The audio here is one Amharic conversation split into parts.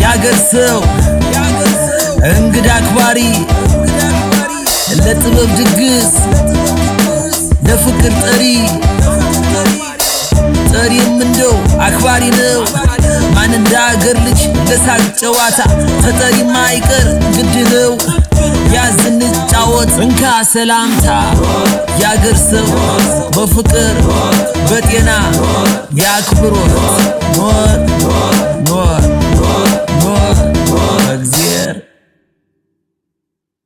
ያገርሰው እንግዳ አክባሪ ለጥበብ ድግስ ለፍቅር ጠሪም እንደው አክባሪ ነው ማን እንደ አገር ልጅ ለሳቅ ጨዋታ ተጠሪማ አይቀር ግድ ነው ያዝን ጫወት እንካ ሰላምታ ያገርሰው በፍቅር በጤና ያክብሮት ኖር እግዚአብሔር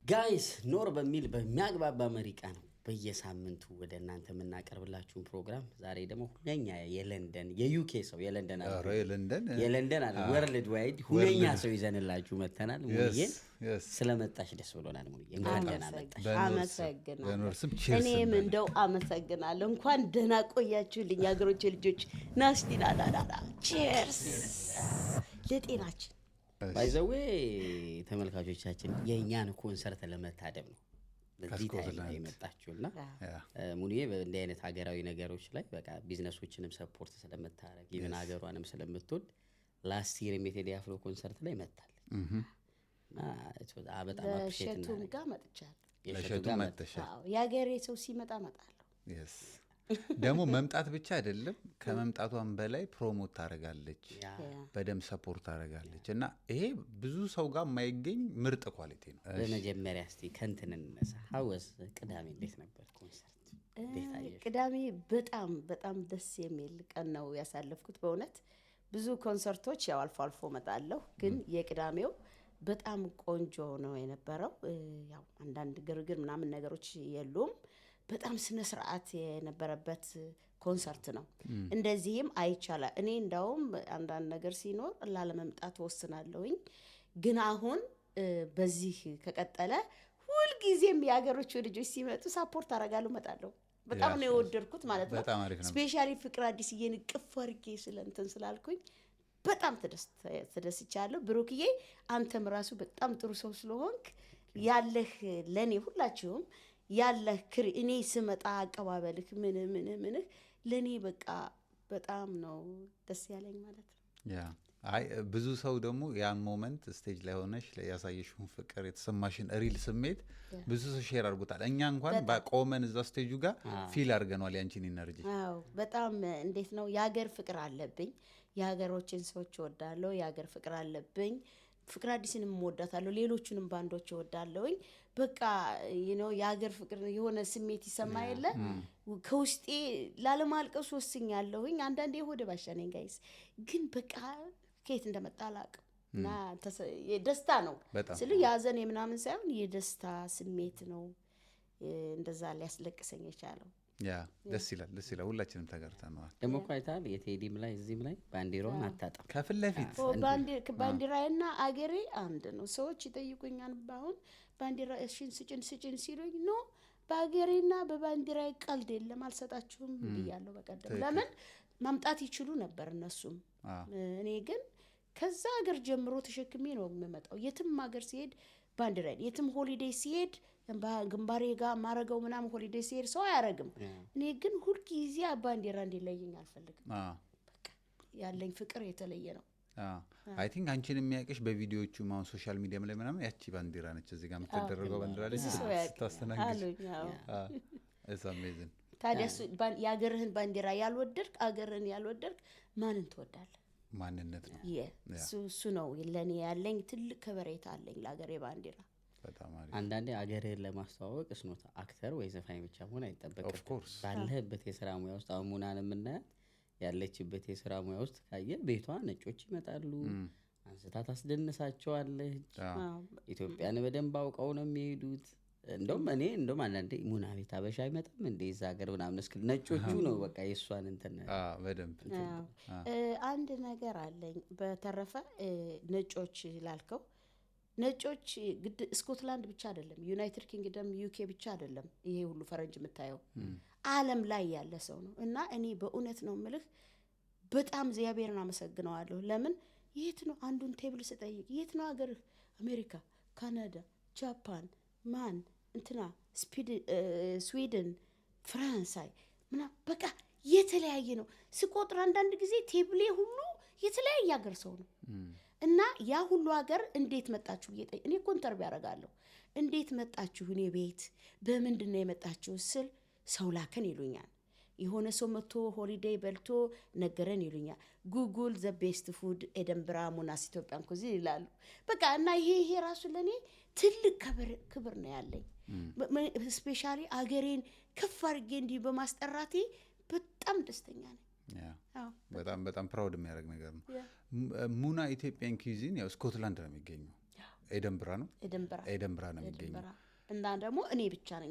ጋይስ ኖር በሚል በሚያግባባ መሪ ቃል ነው በየሳምንቱ ወደ እናንተ የምናቀርብላችሁን ፕሮግራም ዛሬ ደግሞ ሁነኛ የለንደን የዩኬ ሰው የለንደን አለ ወርልድ ዋይድ ሁነኛ ሰው ይዘንላችሁ መተናል። ሙኒዬ ስለመጣሽ ደስ ብሎናል። ሙኒዬ እንኳን ደህና መጣሽ። አመሰግናለሁ። እኔም እንደው አመሰግናለሁ። እንኳን ደህና ቆያችሁልኝ አገሮቼ ልጆች። ናስቲ ላላላ ቺርስ ለጤናችን። ባይዘዌ ተመልካቾቻችን የኛን ኮንሰርት ለመታደም ነው በዚህ ታይም የመጣችሁና ሙኒዬ በእንዲህ አይነት ሀገራዊ ነገሮች ላይ በቃ ቢዝነሶችንም ሰፖርት ስለምታረግ ይሁን ሀገሯንም ስለምትወድ ላስት ይር ሜቴዲ አፍሮ ኮንሰርት ላይ መጣለች እና በጣም አፕሪሺየት ነው። ሸቱም ጋር መጥቻለሁ። የሸቱም መጥተሻል። አዎ ያገሬ ሰው ሲመጣ መጣለሁ። yes ደግሞ መምጣት ብቻ አይደለም ከመምጣቷም በላይ ፕሮሞት ታረጋለች በደም ሰፖርት ታረጋለች እና ይሄ ብዙ ሰው ጋር የማይገኝ ምርጥ ኳሊቲ ነው። በመጀመሪያ እስቲ ከንትን እንነሳ ሀወስ ቅዳሜ እንዴት ነበር ኮንሰርት? ቅዳሜ በጣም ደስ የሚል ቀን ነው ያሳለፍኩት። በእውነት ብዙ ኮንሰርቶች ያው አልፎ አልፎ መጣለሁ ግን የቅዳሜው በጣም ቆንጆ ነው የነበረው። ያው አንዳንድ ግርግር ምናምን ነገሮች የሉም። በጣም ስነ ስርዓት የነበረበት ኮንሰርት ነው። እንደዚህም አይቻላ እኔ እንዳውም አንዳንድ ነገር ሲኖር ላለመምጣት ወስናለሁኝ ግን አሁን በዚህ ከቀጠለ ሁሉ ጊዜም ያገሮቹ ልጆች ሲመጡ ሰፖርት አረጋለሁ መጣለሁ። በጣም ነው የወደድኩት ማለት ነው። ስፔሻሊ ፍቅር አዲስ የንቅፍ ወርጌ ስለንተን ስላልኩኝ በጣም ተደስቻለሁ። ብሩክዬ አንተም ራሱ በጣም ጥሩ ሰው ስለሆንክ ያለህ ለኔ ሁላችሁም ያለህ እኔ ስመጣ አቀባበልክ ምን ለኔ በቃ በጣም ነው ደስ ያለኝ ማለት ነው። ያ አይ ብዙ ሰው ደግሞ ያን ሞመንት ስቴጅ ላይ ሆነሽ ያሳየሽውን ፍቅር የተሰማሽን ሪል ስሜት ብዙ ሰው ሼር አድርጎታል። እኛ እንኳን በቆመን እዛ ስቴጁ ጋር ፊል አድርገናል ያንቺን ኢነርጂ። አዎ በጣም እንዴት ነው የሀገር ፍቅር አለብኝ። የሀገሮችን ሰዎች ወዳለው የሀገር ፍቅር አለብኝ። ፍቅር አዲስንም ወዳታለሁ ሌሎቹንም ባንዶች ወዳለሁኝ። በቃ የሀገር ፍቅር የሆነ ስሜት ይሰማ የለ ከውስጤ ላለማልቀስ ወስኛለሁኝ። አንዳንዴ ሆደ ባሻ ነኝ ጋይስ ግን በቃ ከየት እንደመጣ አላውቅም እና የደስታ ነው ስለ ያዘን የምናምን ሳይሆን የደስታ ስሜት ነው እንደዛ ሊያስለቅሰኝ የቻለው። ያ ደስ ይላል ሁላችንም ተጋርተናል። ደሞ ኳይታል የቴዲም ላይ እዚህም ላይ ባንዲራውን አታጣም ከፊት ለፊት ባንዲራና አገሬ አንድ ነው። ሰዎች ይጠይቁኛል ባሁን ባንዲራ እሺን ስጭን ሲሉኝ ኖ ባገሬና በባንዲራዬ ቀልድ የለም አልሰጣችሁም ብያለሁ በቀደም። ለምን ማምጣት ይችሉ ነበር እነሱም እኔ ግን ከዛ ሀገር ጀምሮ ተሸክሜ ነው የምመጣው። የትም ሀገር ሲሄድ ባንዲራዬ የትም ሆሊዴይ ሲሄድ ግንባሬ ጋር ማረገው ምናምን ሆሊዴይ ሲሄድ ሰው አያረግም። እኔ ግን ሁሉ ጊዜ ባንዲራ እንዲለየኝ አልፈልግም። በቃ ያለኝ ፍቅር የተለየ ነው። አይ ቲንክ አንቺን የሚያቀሽ በቪዲዮቹ ማን ሶሻል ሚዲያም ላይ ምናምን ያቺ ባንዲራ ነች እዚህ ጋር የምትደረገው ባንዲራ ላይ ስታስተናግድ it's amazing። ታዲያ ያገርህን ባንዲራ ያልወደድክ አገርህን ያልወደድክ ማንን ትወዳለህ? ማንነት ነው እሱ ነው ለኔ ያለኝ ትልቅ ከበሬታ አለኝ ለአገሬ ባንዲራ። አንዳንዴ አገርህን ለማስተዋወቅ እስኖት አክተር ወይ ዘፋኝ ብቻ መሆን አይጠበቅም። ባለህበት የሥራ ሙያ ውስጥ አሙናን የምናያት ያለችበት የሥራ ሙያ ውስጥ ካየ ቤቷ ነጮች ይመጣሉ አንስታ ታስደንሳቸዋለች። ኢትዮጵያን በደንብ አውቀው ነው የሚሄዱት። እንደውም አንዳንዴ ሙና ቤት አበሻ አይመጣም እንደ እዛ ሀገር ምናምን እስክል ነጮቹ ነው በቃ የሷን እንትን በደንብ አንድ ነገር አለኝ። በተረፈ ነጮች ላልከው ነጮች ግድ ስኮትላንድ ብቻ አይደለም ዩናይትድ ኪንግደም ዩኬ ብቻ አይደለም ይሄ ሁሉ ፈረንጅ የምታየው ዓለም ላይ ያለ ሰው ነው። እና እኔ በእውነት ነው የምልህ በጣም እግዚአብሔርን አመሰግነዋለሁ። ለምን የት ነው አንዱን ቴብል ስጠይቅ የት ነው ሀገር አሜሪካ ካናዳ ጃፓን ማን እንትና ስዊድን ፍራንሳይ ምና በቃ የተለያየ ነው ስቆጥር አንዳንድ ጊዜ ቴብሌ ሁሉ የተለያየ ሀገር ሰው ነው እና ያ ሁሉ ሀገር እንዴት መጣችሁ እኔ ኮንተር ቢያረጋለሁ እንዴት መጣችሁ እኔ ቤት በምንድነው የመጣችሁ ስል ሰው ላከን ይሉኛል የሆነ ሰው መጥቶ ሆሊዴይ በልቶ ነገረን ይሉኛል ጉግል ዘ ቤስት ፉድ ኤደንብራ ሙናስ ኢትዮጵያን ኩዚ ይላሉ በቃ እና ይሄ ራሱ ለኔ ትልቅ ክብር ነው ያለኝ ስፔሻሊ አገሬን ከፍ አድርጌ እንዲህ በማስጠራቴ በጣም ደስተኛ ነኝ በጣም ፕራውድ የሚያደርግ ነገር ነው ሙና ኢትዮጵያን ኩዚን ያው ስኮትላንድ ነው የሚገኘው ኤደንብራ ነው የሚገኘው እና ደግሞ እኔ ብቻ ነኝ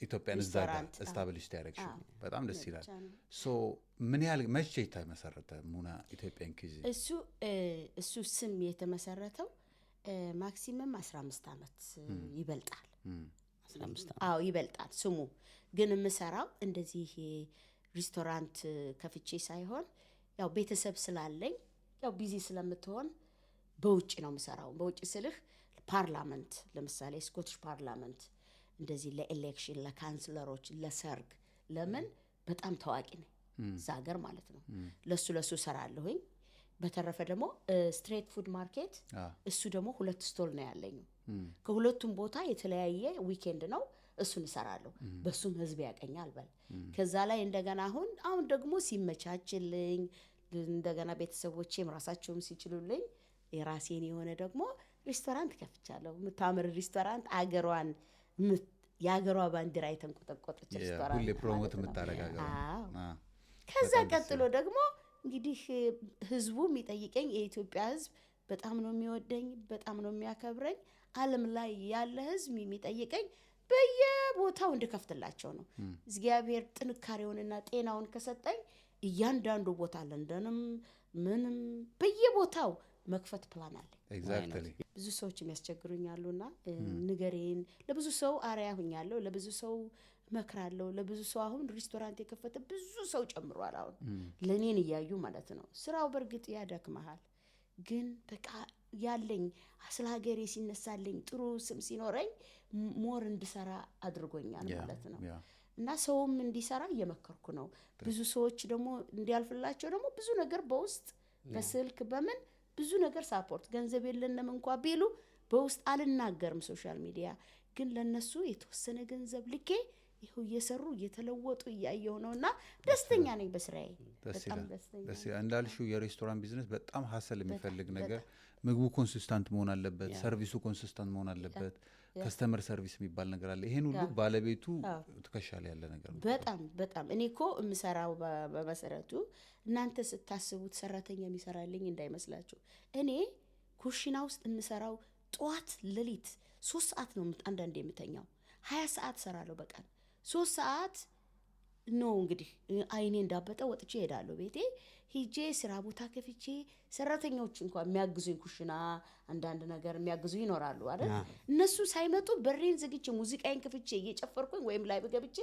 ኢትዮጵያን እዛ ጋር ስታብሊሽ ያደረግሽ በጣም ደስ ይላል ሶ ምን ያህል መቼ የተመሰረተ ሙና ኢትዮጵያን ኩዚ እሱ ስም የተመሰረተው ማክሲመም 15 አመት ይበልጣል 15 ይበልጣል ስሙ ግን የምሰራው እንደዚህ ሬስቶራንት ከፍቼ ሳይሆን ያው ቤተሰብ ስላለኝ ያው ቢዚ ስለምትሆን በውጭ ነው የምሰራው በውጭ ስልህ ፓርላመንት ለምሳሌ ስኮቲሽ ፓርላመንት እንደዚህ ለኤሌክሽን ለካንስለሮች ለሰርግ ለምን በጣም ታዋቂ ነኝ ዛገር ማለት ነው ለሱ ሰራለሁኝ በተረፈ ደግሞ ስትሬት ፉድ ማርኬት እሱ ደግሞ 2 ስቶል ነው ያለኝ ከሁለቱም ቦታ የተለያየ ዊኬንድ ነው እሱን እሰራለሁ በሱም ህዝብ ያቀኛል በል ከዛ ላይ እንደገና አሁን ደግሞ ሲመቻችልኝ እንደገና ቤተሰቦቼም ራሳቸውም ሲችሉልኝ የራሴን የሆነ ደግሞ ሬስቶራንት ከፍቻለሁ ምታምር ሬስቶራንት አገሯን ያገሯ ባንዲራ የተንቆጠቆጠች ሬስቶራንት ሁሌ ፕሮሞት የምታረጋጋው ከዛ ቀጥሎ ደግሞ እንግዲህ ህዝቡ የሚጠይቀኝ የኢትዮጵያ ህዝብ በጣም ነው የሚወደኝ በጣም ነው የሚያከብረኝ ዓለም ላይ ያለ ህዝብ የሚጠይቀኝ በየቦታው እንድከፍትላቸው ነው እግዚአብሔር ጥንካሬውንና ጤናውን ከሰጠኝ እያንዳንዱ ቦታ ለንደንም ምንም በየቦታው መክፈት ፕላን አለ ኤግዛክትሊ ብዙ ሰዎች የሚያስቸግሩኛሉና ንገሬን ለብዙ ሰው አሪያ ሆኛለሁ ለብዙ ሰው መክራለሁ ለብዙ ሰው አሁን ሬስቶራንት የከፈተ ብዙ ሰው ጨምሯል አሁን ለኔን ይያዩ ማለት ነው ስራው በርግጥ ያደክማል ግን በቃ ያለኝ አስለ ሀገሬ ሲነሳልኝ ጥሩ ስም ሲኖረኝ ሞር እንድሰራ አድርጎኛል ማለት ነው እና ሰውም እንዲሰራ እየመከርኩ ነው ብዙ ሰዎች ደግሞ እንዲያልፍላቸው ደግሞ ብዙ ነገር በውስጥ በስልክ በምን ብዙ ነገር ሳፖርት ገንዘብ የለንም እንኳን ቢሉ በውስጥ አልናገርም ሶሻል ሚዲያ ግን ለነሱ የተወሰነ ገንዘብ ልኬ ይሄው እየሰሩ እየተለወጡ ያያየው ነውና ደስተኛ ነኝ በስራዬ በጣም ደስተኛ እንዳልሽው የሬስቶራንት ቢዝነስ በጣም ሀሰል የሚፈልግ ነገር ምግቡ ኮንሲስተንት መሆን አለበት ሰርቪሱ ኮንሲስተንት መሆን አለበት ከስተመር ሰርቪስ የሚባል ነገር አለ ይሄን ሁሉ ባለቤቱ ተከሻለ ያለ ነገር ነው በጣም እኔኮ የምሰራው በመሰረቱ እናንተ ስታስቡት ሰራተኛ የሚሰራልኝ እንዳይመስላችሁ እኔ ኩሽና ውስጥ የምሰራው ጧት ሌሊት 3 ሰዓት ነው አንዳንዴ የምተኛው 20 ሰዓት ሰራለሁ በቀን 3 ሰዓት ነው እንግዲህ አይኔ እንዳበጠ ወጥቼ ሄዳለሁ ቤቴ ሂጄ ስራ ቦታ ከፍቼ ሰራተኞች እንኳን የሚያግዙኝ ኩሽና አንዳንድ ነገር የሚያግዙ ይኖራሉ አይደል እነሱ ሳይመጡ በሬን ዘግቼ ሙዚቃዬን ከፍቼ እየጨፈርኩኝ ወይም ላይ በገብቼ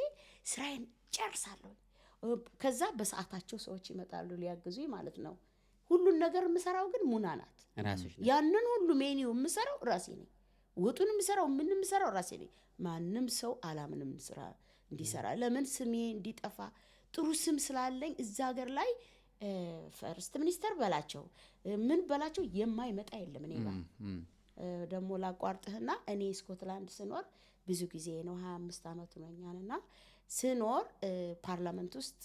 ስራዬን ጨርሳለሁ ከዛ በሰዓታቸው ሰዎች ይመጣሉ ሊያግዙኝ ማለት ነው ሁሉን ነገር የምሰራው ግን ሙና ናት ያንን ሁሉ ሜኒው የምሰራው ራሴ ነኝ ወጡን የምሰራው ምን የምሰራው ራሴ ነኝ ማንንም ሰው አላምንም ስራ እንዲሰራ ለምን ስሜ እንዲጠፋ ጥሩ ስም ስላለኝ እዛ ሀገር ላይ ፈርስት ሚኒስተር በላቸው ምን በላቸው የማይመጣ የለም እኔ ጋር ደግሞ ላቋርጥህና እኔ ስኮትላንድ ስኖር ብዙ ጊዜ ነው 25 አመት ነውኛልና ስኖር ፓርላመንት ውስጥ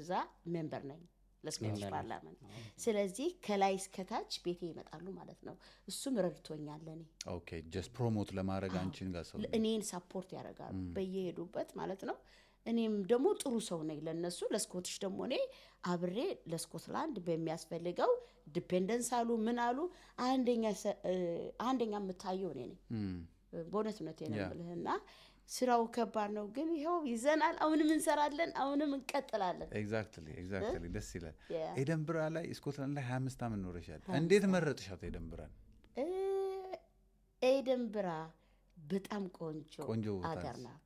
እዛ ሜምበር ነኝ ለስኮቲሽ ፓርላመንት ስለዚህ ከላይ እስከታች ቤቴ ይመጣሉ ማለት ነው እሱም ረድቶኛል ለኔ ኦኬ ጀስት ፕሮሞት ለማድረግ አንቺን ጋር ሰው እኔን ሰፖርት ያደርጋሉ በየሄዱበት ማለት ነው እኔም ደግሞ ጥሩ ሰው ነኝ ለነሱ ለስኮቲሽ ደግሞ እኔ አብሬ ለስኮትላንድ በሚያስፈልገው ዲፔንደንስ አሉ ምን አሉ አንደኛ የምታየው እኔ ነኝ በእውነት ነው ተነብልህና ስራው ከባድ ነው ግን ይሄው ይዘናል አሁንም እንሰራለን አሁንም እንቀጥላለን ኤግዛክትሊ ደስ ይላል ኤደንብራ ላይ ስኮትላንድ ላይ 25 አመት ኖረሻል እንዴት መረጥሻት ኤደንብራን ኤደንብራ በጣም ቆንጆ አገር ናት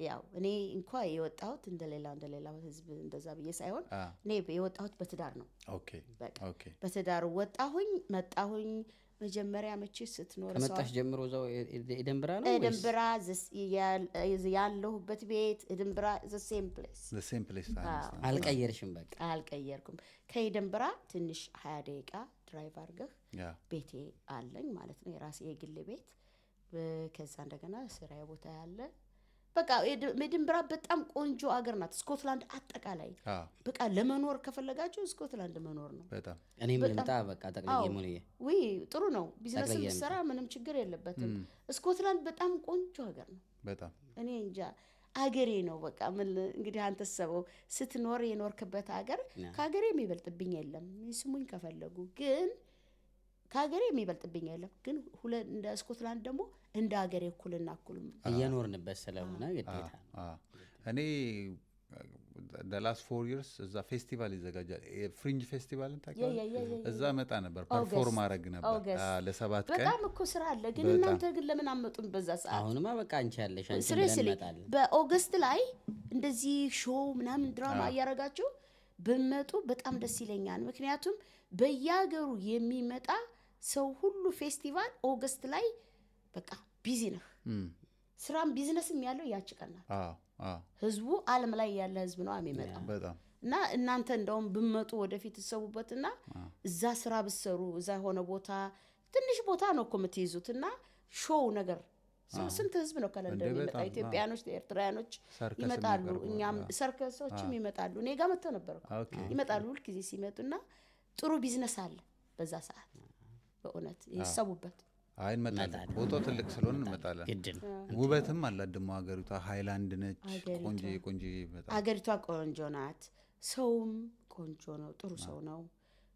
ያው እኔ እንኳን የወጣሁት እንደሌላው ህዝብ እንደዛ ብዬ ሳይሆን እኔ የወጣሁት በትዳር ነው ኦኬ በትዳር ወጣሁኝ መጣሁኝ መጀመሪያ መቼስ ስትኖር ከመጣሽ ጀምሮ እዛው ኤደንብራ ነው ኤደንብራ ያለሁበት ቤት ኤደንብራ the same place አልቀየርሽም? በቃ አልቀየርኩም። ከኤደንብራ ትንሽ 20 ደቂቃ ድራይቭ አድርገህ ቤቴ አለኝ ማለት ነው፣ የራሴ የግል ቤት። ከዛ እንደገና ስራዬ ቦታ ያለ በቃ ኤደንብራ በጣም ቆንጆ አገር ናት። ስኮትላንድ አጠቃላይ በቃ ለመኖር ከፈለጋችሁ ስኮትላንድ መኖር ነው። በጣም እኔም ልምጣ በቃ ጠቅልዬ ሙሉዬ ወይ ጥሩ ነው። ቢዝነስ ሰራ ምንም ችግር የለበትም። ስኮትላንድ በጣም ቆንጆ ሀገር ነው። በጣም እኔ እንጃ አገሬ ነው በቃ። ምን እንግዲህ አንተ ሰበው ስትኖር የኖርክበት ሀገር ከሀገሬ የሚበልጥብኝ የለም። ስሙኝ ከፈለጉ ግን ከሀገሬ የሚበልጥብኝ የለም። ግን እንደ ስኮትላንድ ደግሞ እንደ ሀገሬ እኩልና እኩል እየኖርንበት ስለሆነ ግዴታ ነው። እኔ the last 4 years እዛ ፌስቲቫል ይዘጋጃል፣ ፍሪንጅ ፌስቲቫልን ታውቂያለሽ? እዛ መጣ ነበር፣ ፐርፎርም አረግ ነበር ለ7 ቀን። በጣም እኮ ስራ አለ። ግን እናንተ ግን ለምን አመጡን በዛ ሰዓት? አሁንማ በቃ አንቺ ያለሽ አንቺ ለምን በኦገስት ላይ እንደዚህ ሾው ምናምን ድራማ እያረጋችሁ በመጡ በጣም ደስ ይለኛል። ምክንያቱም በየሀገሩ የሚመጣ ሰው ሁሉ ፌስቲቫል ኦገስት ላይ በቃ ቢዚ ነው። ስራም ቢዝነስም ያለው ያቺ ቀን ናት። ህዝቡ ዓለም ላይ ያለ ህዝብ ነው የሚመጣው። እና እናንተ እንደውም ብመጡ ወደፊት ተሰቡበትና እዛ ስራ ብትሰሩ እዛ ሆነ ቦታ ትንሽ ቦታ ነው እኮ የምትይዙትና ሾው ነገር ስንት ህዝብ ነው ከለንደን የሚመጣ? ኢትዮጵያኖች፣ ኤርትራያኖች ይመጣሉ። እኛም ሰርከሶችም ይመጣሉ። እኔ ጋር መጥተው ነበር ይመጣሉ። ሁሉ ጊዜ ሲመጡና ጥሩ ቢዝነስ አለ በዛ ሰዓት በእውነት ይሰቡበት። አይ እንመጣለን። ቦታው ትልቅ ስለሆነ እንመጣለን። ውበትም አላት ደግሞ ሀገሪቷ ሃይላንድ ነች። ቆንጆ በጣም ሀገሪቷ ቆንጆ ናት። ሰውም ቆንጆ ነው፣ ጥሩ ሰው ነው።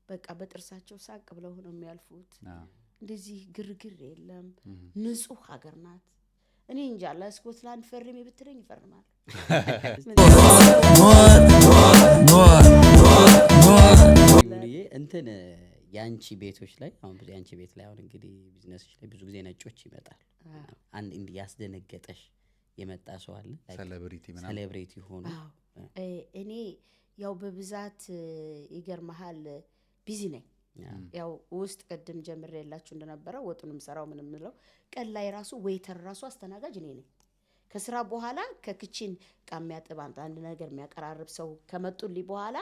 በቃ በጥርሳቸው ሳቅ ብለው ነው የሚያልፉት። እንደዚህ ግርግር የለም። ንጹህ ሀገር ናት። እኔ እንጃ ለስኮትላንድ ፈርሜ ብትለኝ ይፈርማል። እንትን ያንቺ ቤቶች ላይ አሁን ብዙ ያንቺ ቤት ላይ አሁን እንግዲህ ቢዝነስሽ ላይ ብዙ ጊዜ ነጮች ይመጣሉ። አንድ እንዲ ያስደነገጠሽ የመጣ ሰው አለ? ሴሌብሪቲ ሆኖ? እኔ ያው በብዛት ይገርምሃል ቢዚ ነኝ። ያው ውስጥ ቀደም ጀምሬላችሁ እንደነበረ ወጡንም ሰራው ምንም ምለው ቀን ላይ ራሱ ዌይተር ራሱ አስተናጋጅ እኔ ነኝ። ከስራ በኋላ ከኪችን ቃም ያጥብ አንድ ነገር የሚያቀራርብ ሰው ከመጡልኝ በኋላ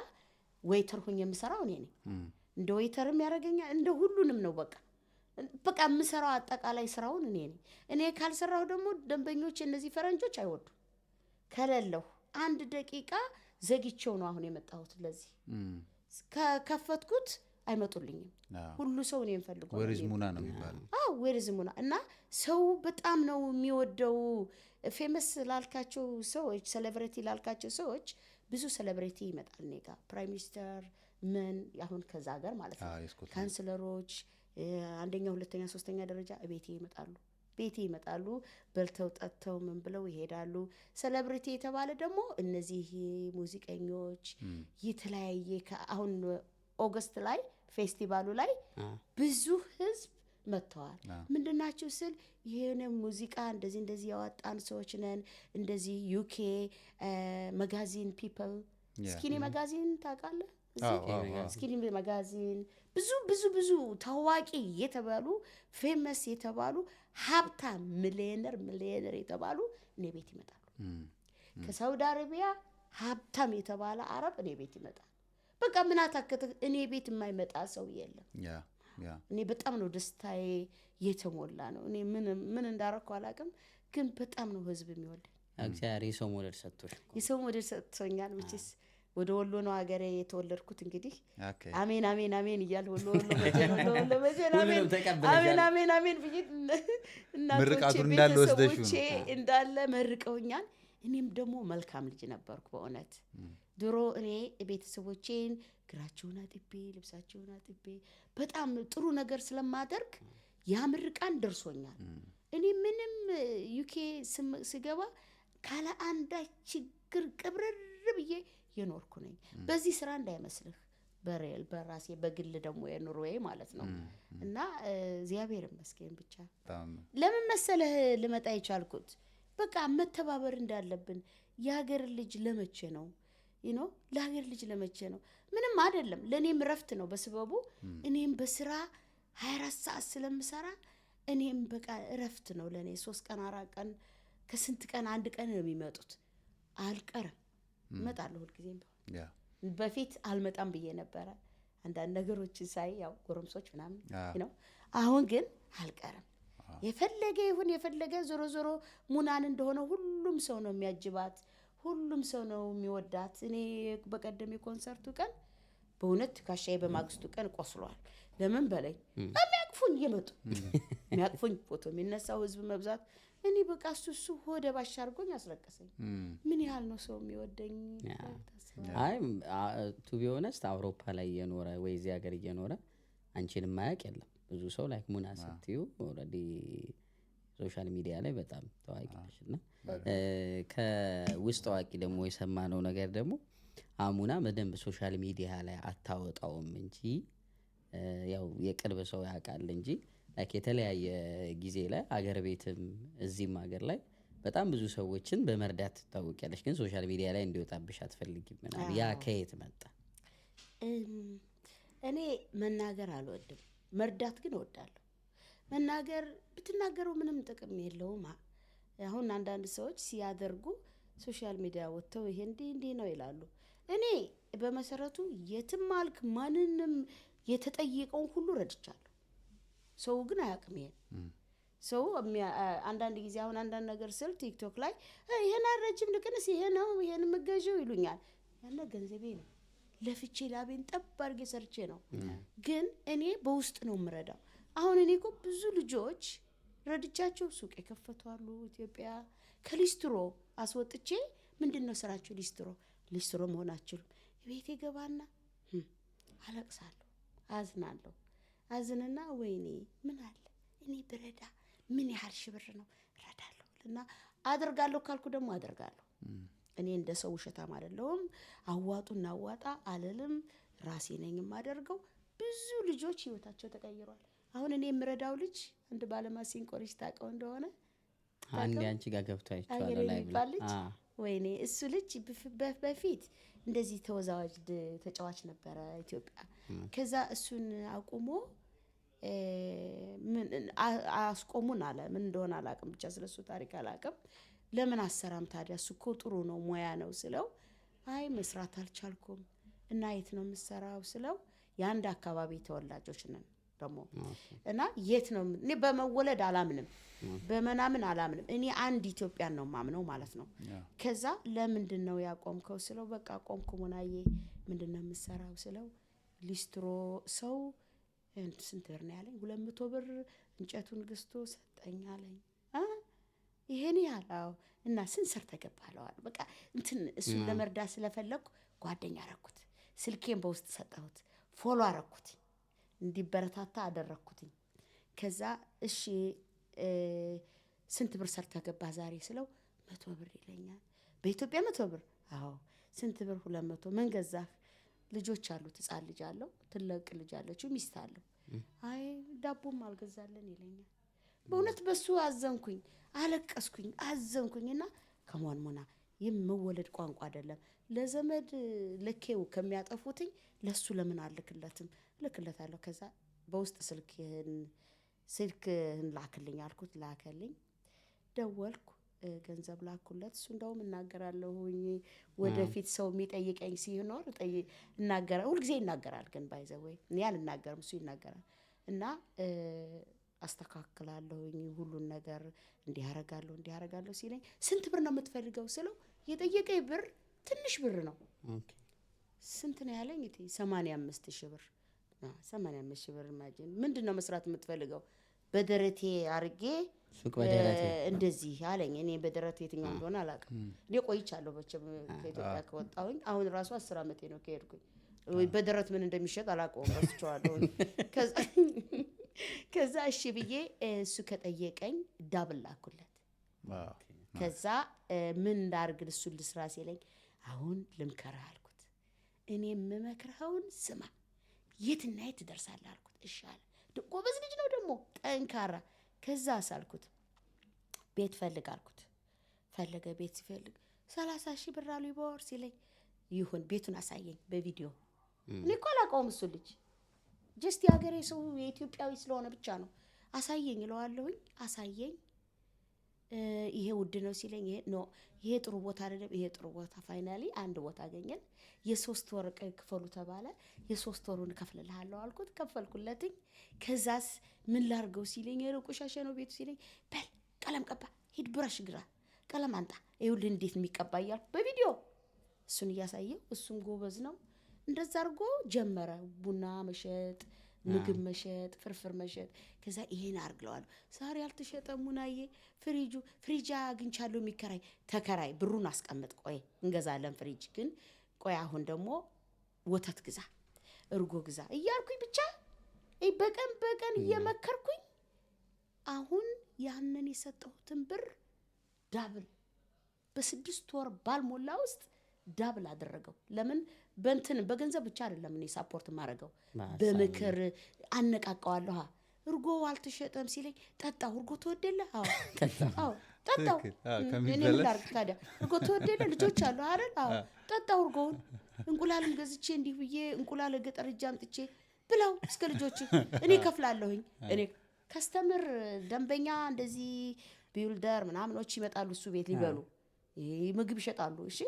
ዌይተር ሆኜ የምሰራው እኔ ነኝ። እንደ ዌይተርም ያረጋኛል እንደ ሁሉንም ነው በቃ የምሰራው አጠቃላይ ስራውን እኔ ነኝ። እኔ ካልሰራው ደግሞ ደንበኞች እነዚህ ፈረንጆች አይወዱ። ከሌለው 1 ደቂቃ ዘግቼው ነው አሁን የመጣሁት። ለዚህ ከከፈትኩት አይመጡልኝም። ሁሉ ሰው እኔን ፈልጎ ወሪዝ ሙና ነው የሚባለው። ወሪዝ ሙና እና ሰው በጣም ነው የሚወደው። ፌመስ ላልካቸው ሰዎች፣ ሴሌብሪቲ ላልካቸው ሰዎች ብዙ ሴሌብሪቲ ይመጣል እኔ ጋር። ፕራይም ሚኒስተር ምን አሁን ከዛ ሀገር ማለት ነው ካንስለሮች 1ኛ 2ኛ 3ኛ ደረጃ ቤቴ ይመጣሉ። በልተው ጠጥተው ምን ብለው ይሄዳሉ። ሴሌብሪቲ የተባለ ደግሞ እነዚህ ሙዚቀኞች የተለያየ አሁን ኦገስት ላይ ፌስቲቫሉ ላይ ብዙ ህዝብ መጥተዋል። ምንድናችሁ ስል ይሄን ሙዚቃ እንደዚህ ያወጣን ሰዎች ነን። እንደዚህ ዩኬ ማጋዚን ፒፕል ስኪኒ ማጋዚን ታውቃለህ? ስኪኒ ማጋዚን ብዙ ታዋቂ የተባሉ ፌመስ የተባሉ ሀብታም ሚሊዮነር የተባሉ እኔ ቤት ይመጣሉ። ከሳውዲ አረቢያ ሀብታም የተባለ አረብ እኔ ቤት ይመጣል። በቃ ምን አታከተ እኔ ቤት የማይመጣ ሰው የለም። እኔ በጣም ነው ደስታዬ የተሞላ ነው። እኔ ምን እንዳረኩ አላውቅም፣ ግን በጣም ነው ህዝብ የሚወደኝ። እግዚአብሔር የሰው ሞዴል ሰጥቶኛል። መቼስ ወደ ወሎ ነው ሀገሬ የተወለድኩት። እንግዲህ አሜን እያል ወሎ አሜን ብዬ እናቶቼ ቤተሰቦቼ እንዳለ መርቀውኛል። እኔም ደግሞ መልካም ልጅ ነበርኩ በእውነት። ድሮ እኔ ቤተሰቦቼን ግራቸውን አጥቤ ልብሳቸውን አጥቤ በጣም ጥሩ ነገር ስለማደርግ ያ ምርቃን ደርሶኛል። እኔ ምንም ዩኬ ስገባ ካለ አንዳች ችግር ቅብርር ብዬ የኖርኩ ነኝ። በዚህ ስራ እንዳይመስልህ በራሴ በግል ደግሞ የኑሮዬ ማለት ነው። እና እግዚአብሔር ይመስገን ብቻ። ለምን መሰለህ ልመጣ የቻልኩት በቃ መተባበር እንዳለብን። የሀገር ልጅ ለመቼ ነው ለሀገር ልጅ ለመቼ ነው? ምንም አይደለም። ለኔም ረፍት ነው በስበቡ። እኔም በስራ 24 ሰዓት ስለምሰራ እኔም በቃ እረፍት ነው ለኔ 3 ቀን 4 ቀን ከስንት ቀን አንድ ቀን ነው የሚመጡት አልቀርም እመጣለሁ ሁልጊዜም በፊት አልመጣም ብዬ ነበረ አንዳንድ ነገሮች ሳይ ያው ጎረምሶች ምናምን ነው አሁን ግን አልቀርም የፈለገ ይሁን የፈለገ ዞሮ ዞሮ ሙናን እንደሆነ ሁሉም ሰው ነው የሚያጅባት ሁሉም ሰው ነው የሚወዳት እኔ በቀደም የኮንሰርቱ ቀን በእውነት ካሻዬ በማግስቱ ቀን ቆስሏል ለምን በላይ የሚያቅፉኝ ይመጡ የሚያቅፉኝ ፎቶ የሚነሳው ህዝብ መብዛት እኔ በቃ እሱ ሆደ ባሻ አድርጎኝ አስለቀሰኝ ምን ያህል ነው ሰው የሚወደኝ አይ ቱ ቢ ኦነስት አውሮፓ ላይ የኖረ ወይ እዚህ ሀገር እየኖረ አንቺን ማያቅ የለም ብዙ ሰው ላይክ ሙና ስትዩ ኦልሬዲ ሶሻል ሚዲያ ላይ በጣም ታዋቂ ነሽና ከውስጥ ታዋቂ ደግሞ የሰማነው ነገር ደግሞ አሙና በደንብ ሶሻል ሚዲያ ላይ አታወጣውም እንጂ ያው የቅርብ ሰው ያውቃል እንጂ ላይክ የተለያየ ጊዜ ላይ አገር ቤትም እዚህም ሀገር ላይ በጣም ብዙ ሰዎችን በመርዳት ትታወቂያለሽ ግን ሶሻል ሚዲያ ላይ እንዲወጣብሽ አትፈልጊም ምናምን ያ ከየት መጣ እኔ መናገር አልወድም መርዳት ግን እወዳለሁ መናገር ብትናገረው ምንም ጥቅም የለውም አሁን አንዳንድ ሰዎች ሲያደርጉ ሶሻል ሚዲያ ወጥተው ይሄ እንዴ ነው ይላሉ እኔ በመሰረቱ የትም አልክ ማንንም የተጠየቀውን ሁሉ ረድቻለሁ ሰው ግን አያውቅም ሰው አንዳንድ ጊዜ አሁን አንዳንድ ነገር ስል ቲክቶክ ላይ ይሄን አረጅም ልቅንስ ይሄ ነው ይሄን መገዢው ይሉኛል ያለ ገንዘቤ ነው ለፍቼ ላቤን ጠብ አድርጌ ሰርቼ ነው ግን እኔ በውስጥ ነው የምረዳው አሁን እኔ እኮ ብዙ ልጆች ረድቻቸው ሱቅ የከፈቷሉ ኢትዮጵያ ከሊስትሮ አስወጥቼ ምንድነው ስራቸው ሊስትሮ መሆናቸው ቤቴ ገባና አለቅሳለሁ አዝናለሁ አዝንና ወይኔ ምን አለ እኔ ብረዳ ምን ያህል ሽብር ነው ረዳለሁና አደርጋለሁ ካልኩ ደግሞ አደርጋለሁ እኔ እንደ ሰው ሸታም አይደለሁም አዋጡና አዋጣ አለልም ራሴ ነኝ የማደርገው ብዙ ልጆች ህይወታቸው ተቀይሯል አሁን እኔ የምረዳው ልጅ አንድ ባለማሲን ቆሪስ ታቀው እንደሆነ አንድ አንቺ ጋር ገብቶ አይቻለሁ ላይ ብላ ወይኔ እሱ ልጅ በፊት እንደዚህ ተወዛዋጅ ተጫዋች ነበረ ኢትዮጵያ ከዛ እሱን አቁሞ ምን አስቆሙን አለ ምን እንደሆነ አላቅም ብቻ ስለሱ ታሪክ አላቅም ለምን አሰራም ታዲያ እሱ እኮ ጥሩ ነው ሙያ ነው ስለው አይ መስራት አልቻልኩም እና የት ነው የምሰራው ስለው ያንድ አካባቢ ተወላጆች ነን ደሞ እና የት ነው እኔ በመወለድ አላምንም በመናምን አላምንም እኔ አንድ ኢትዮጵያን ነው ማምነው ማለት ነው ከዛ ለምንድን ነው ያቆምከው ስለው በቃ ቆምኩ ሙናዬ ምንድነው የምሰራው ስለው ሊስትሮ ሰው ስንት ብር ነው ያለኝ 200 ብር እንጨቱን ገዝቶ ሰጠኝ አለኝ ይሄን ያለው እና ስንሰር ተገባለዋል በቃ እንትን እሱን ለመርዳት ስለፈለኩ ጓደኛ አረኩት ስልኬን በውስጥ ሰጠሁት ፎሎ አረኩት እንዲበረታታ አደረኩት ከዛ እሺ ስንት ብር ሰርተ ገባ ዛሬ ስለው 100 ብር ይለኛል በኢትዮጵያ 100 ብር አዎ ስንት ብር 200 ምን ገዛህ ልጆች አሉት ህፃን ልጅ አለው ትልቅ ልጅ አለችው ሚስት አለው አይ ዳቦም አልገዛለን ይለኛል በእውነት በሱ አዘንኩኝ አለቀስኩኝ አዘንኩኝና ከሞንሞና የመወለድ ቋንቋ አይደለም ለዘመድ ለኬው ከሚያጠፉትኝ ለሱ ለምን አልክለትም ልክለታለሁ ከዛ በውስጥ ስልክህን ላክልኝ አልኩት ላከልኝ ደወልኩ ገንዘብ ላኩለት እሱ እንደውም እናገራለሁኝ ወደፊት ሰው የሚጠይቀኝ ሲኖር እናገራ ሁሉ ጊዜ ይናገራል ግን ባይዘወይ እኔ አልናገርም እሱ ይናገራል እና አስተካክላለሁኝ ሁሉን ነገር እንዲያረጋለሁ ሲለኝ ስንት ብር ነው የምትፈልገው ስለው የጠየቀኝ ብር ትንሽ ብር ነው ኦኬ ስንት ነው ያለኝ 85000 ብር 85000 ብር ማጂን ምንድነው መስራት የምትፈልገው በደረቴ አርጌ ሱቅ በደረቴ እንደዚህ አለኝ እኔ በደረቴ የትኛው እንደሆነ አላውቅም እኔ ቆይቻለሁ በቸም ከኢትዮጵያ ከወጣሁኝ አሁን ራሱ 10 አመቴ ነው ከሄድኩኝ በደረት ምን እንደሚሸጥ አላውቀውም ረስቼዋለሁ ከዛ እሺ ብዬ እሱ ከጠየቀኝ ዳብል ላኩለት ከዛ ምን እንዳርግ እሱ ልስራ ሲለኝ አሁን ልምከርህ አልኩት እኔ የምመክርኸውን ስማ የትና የት ትደርሳለህ አልኩት እሺ አለ ጎበዝ ልጅ ነው ደግሞ ጠንካራ ከዛ አሳልኩት ቤት ፈልግ አልኩት ፈለገ ቤት ሲፈልግ 30000 ብር አሉ ይቦር ሲለኝ ይሁን ቤቱን አሳየኝ በቪዲዮ እኔ እኮ አላውቀውም እሱ ልጅ ጀስት የሀገሬ ሰው የኢትዮጵያዊ ስለሆነ ብቻ ነው። አሳየኝ እለዋለሁኝ። አሳየኝ ይሄ ውድ ነው ሲለኝ ይሄ ጥሩ ቦታ አይደለም፣ ይሄ ጥሩ ቦታ። ፋይናሊ አንድ ቦታ አገኘን። የ3 ወር ክፈሉ ተባለ። የ3 ወሩን ከፍልልሃለሁ አልኩት። ከፈልኩለትኝ። ከዛስ ምን ላርገው ሲለኝ ቆሻሻ ነው ቤቱ ሲለኝ በል ቀለም ቀባ፣ ሂድ ብራሽ ግራ ቀለም አንጣ፣ ይኸውልህ እንዴት የሚቀባ እያልኩ በቪዲዮ እሱን እያሳየው፣ እሱም ጎበዝ ነው። እንደዛ አድርጎ ጀመረ ቡና መሸጥ፣ ምግብ መሸጥ፣ ፍርፍር መሸጥ። ከዛ ይሄን አርግለዋለሁ። ዛሬ አልተሸጠም ሙናዬ፣ ፍሪጅ አግኝቻለሁ የሚከራይ ተከራይ፣ ብሩን አስቀምጥ፣ ቆይ እንገዛለን ፍሪጅ። ግን ቆይ አሁን ደግሞ ወተት ግዛ፣ እርጎ ግዛ እያልኩኝ ብቻ በቀን እየመከርኩኝ አሁን ያንን የሰጠሁትን ብር ዳብል በ6 ወር ባልሞላ ውስጥ ዳብል አደረገው። ለምን በገንዘብ ብቻ አይደለም እኔ ሳፖርት ማረገው፣ በምክር አነቃቀዋለሁ። እርጎ አልተሸጠም ሲለኝ ጠጣው። እርጎ ተወደለ? አዎ ጠጣው። እኔ ምን ላድርግ ታዲያ? እርጎ ተወደለ? ልጆች አሉ አይደል? አዎ ጠጣው እርጎውን። እንቁላልም ገዝቼ እንዲህ ብዬ እንቁላል ገጠር እጅ አምጥቼ ብላው እስከ ልጆች እኔ ከፍላለሁኝ። እኔ ከስተምር ደንበኛ እንደዚህ ቢልደር ምናምኖች ይመጣሉ እሱ ቤት ሊበሉ፣ ምግብ ይሸጣሉ። እሺ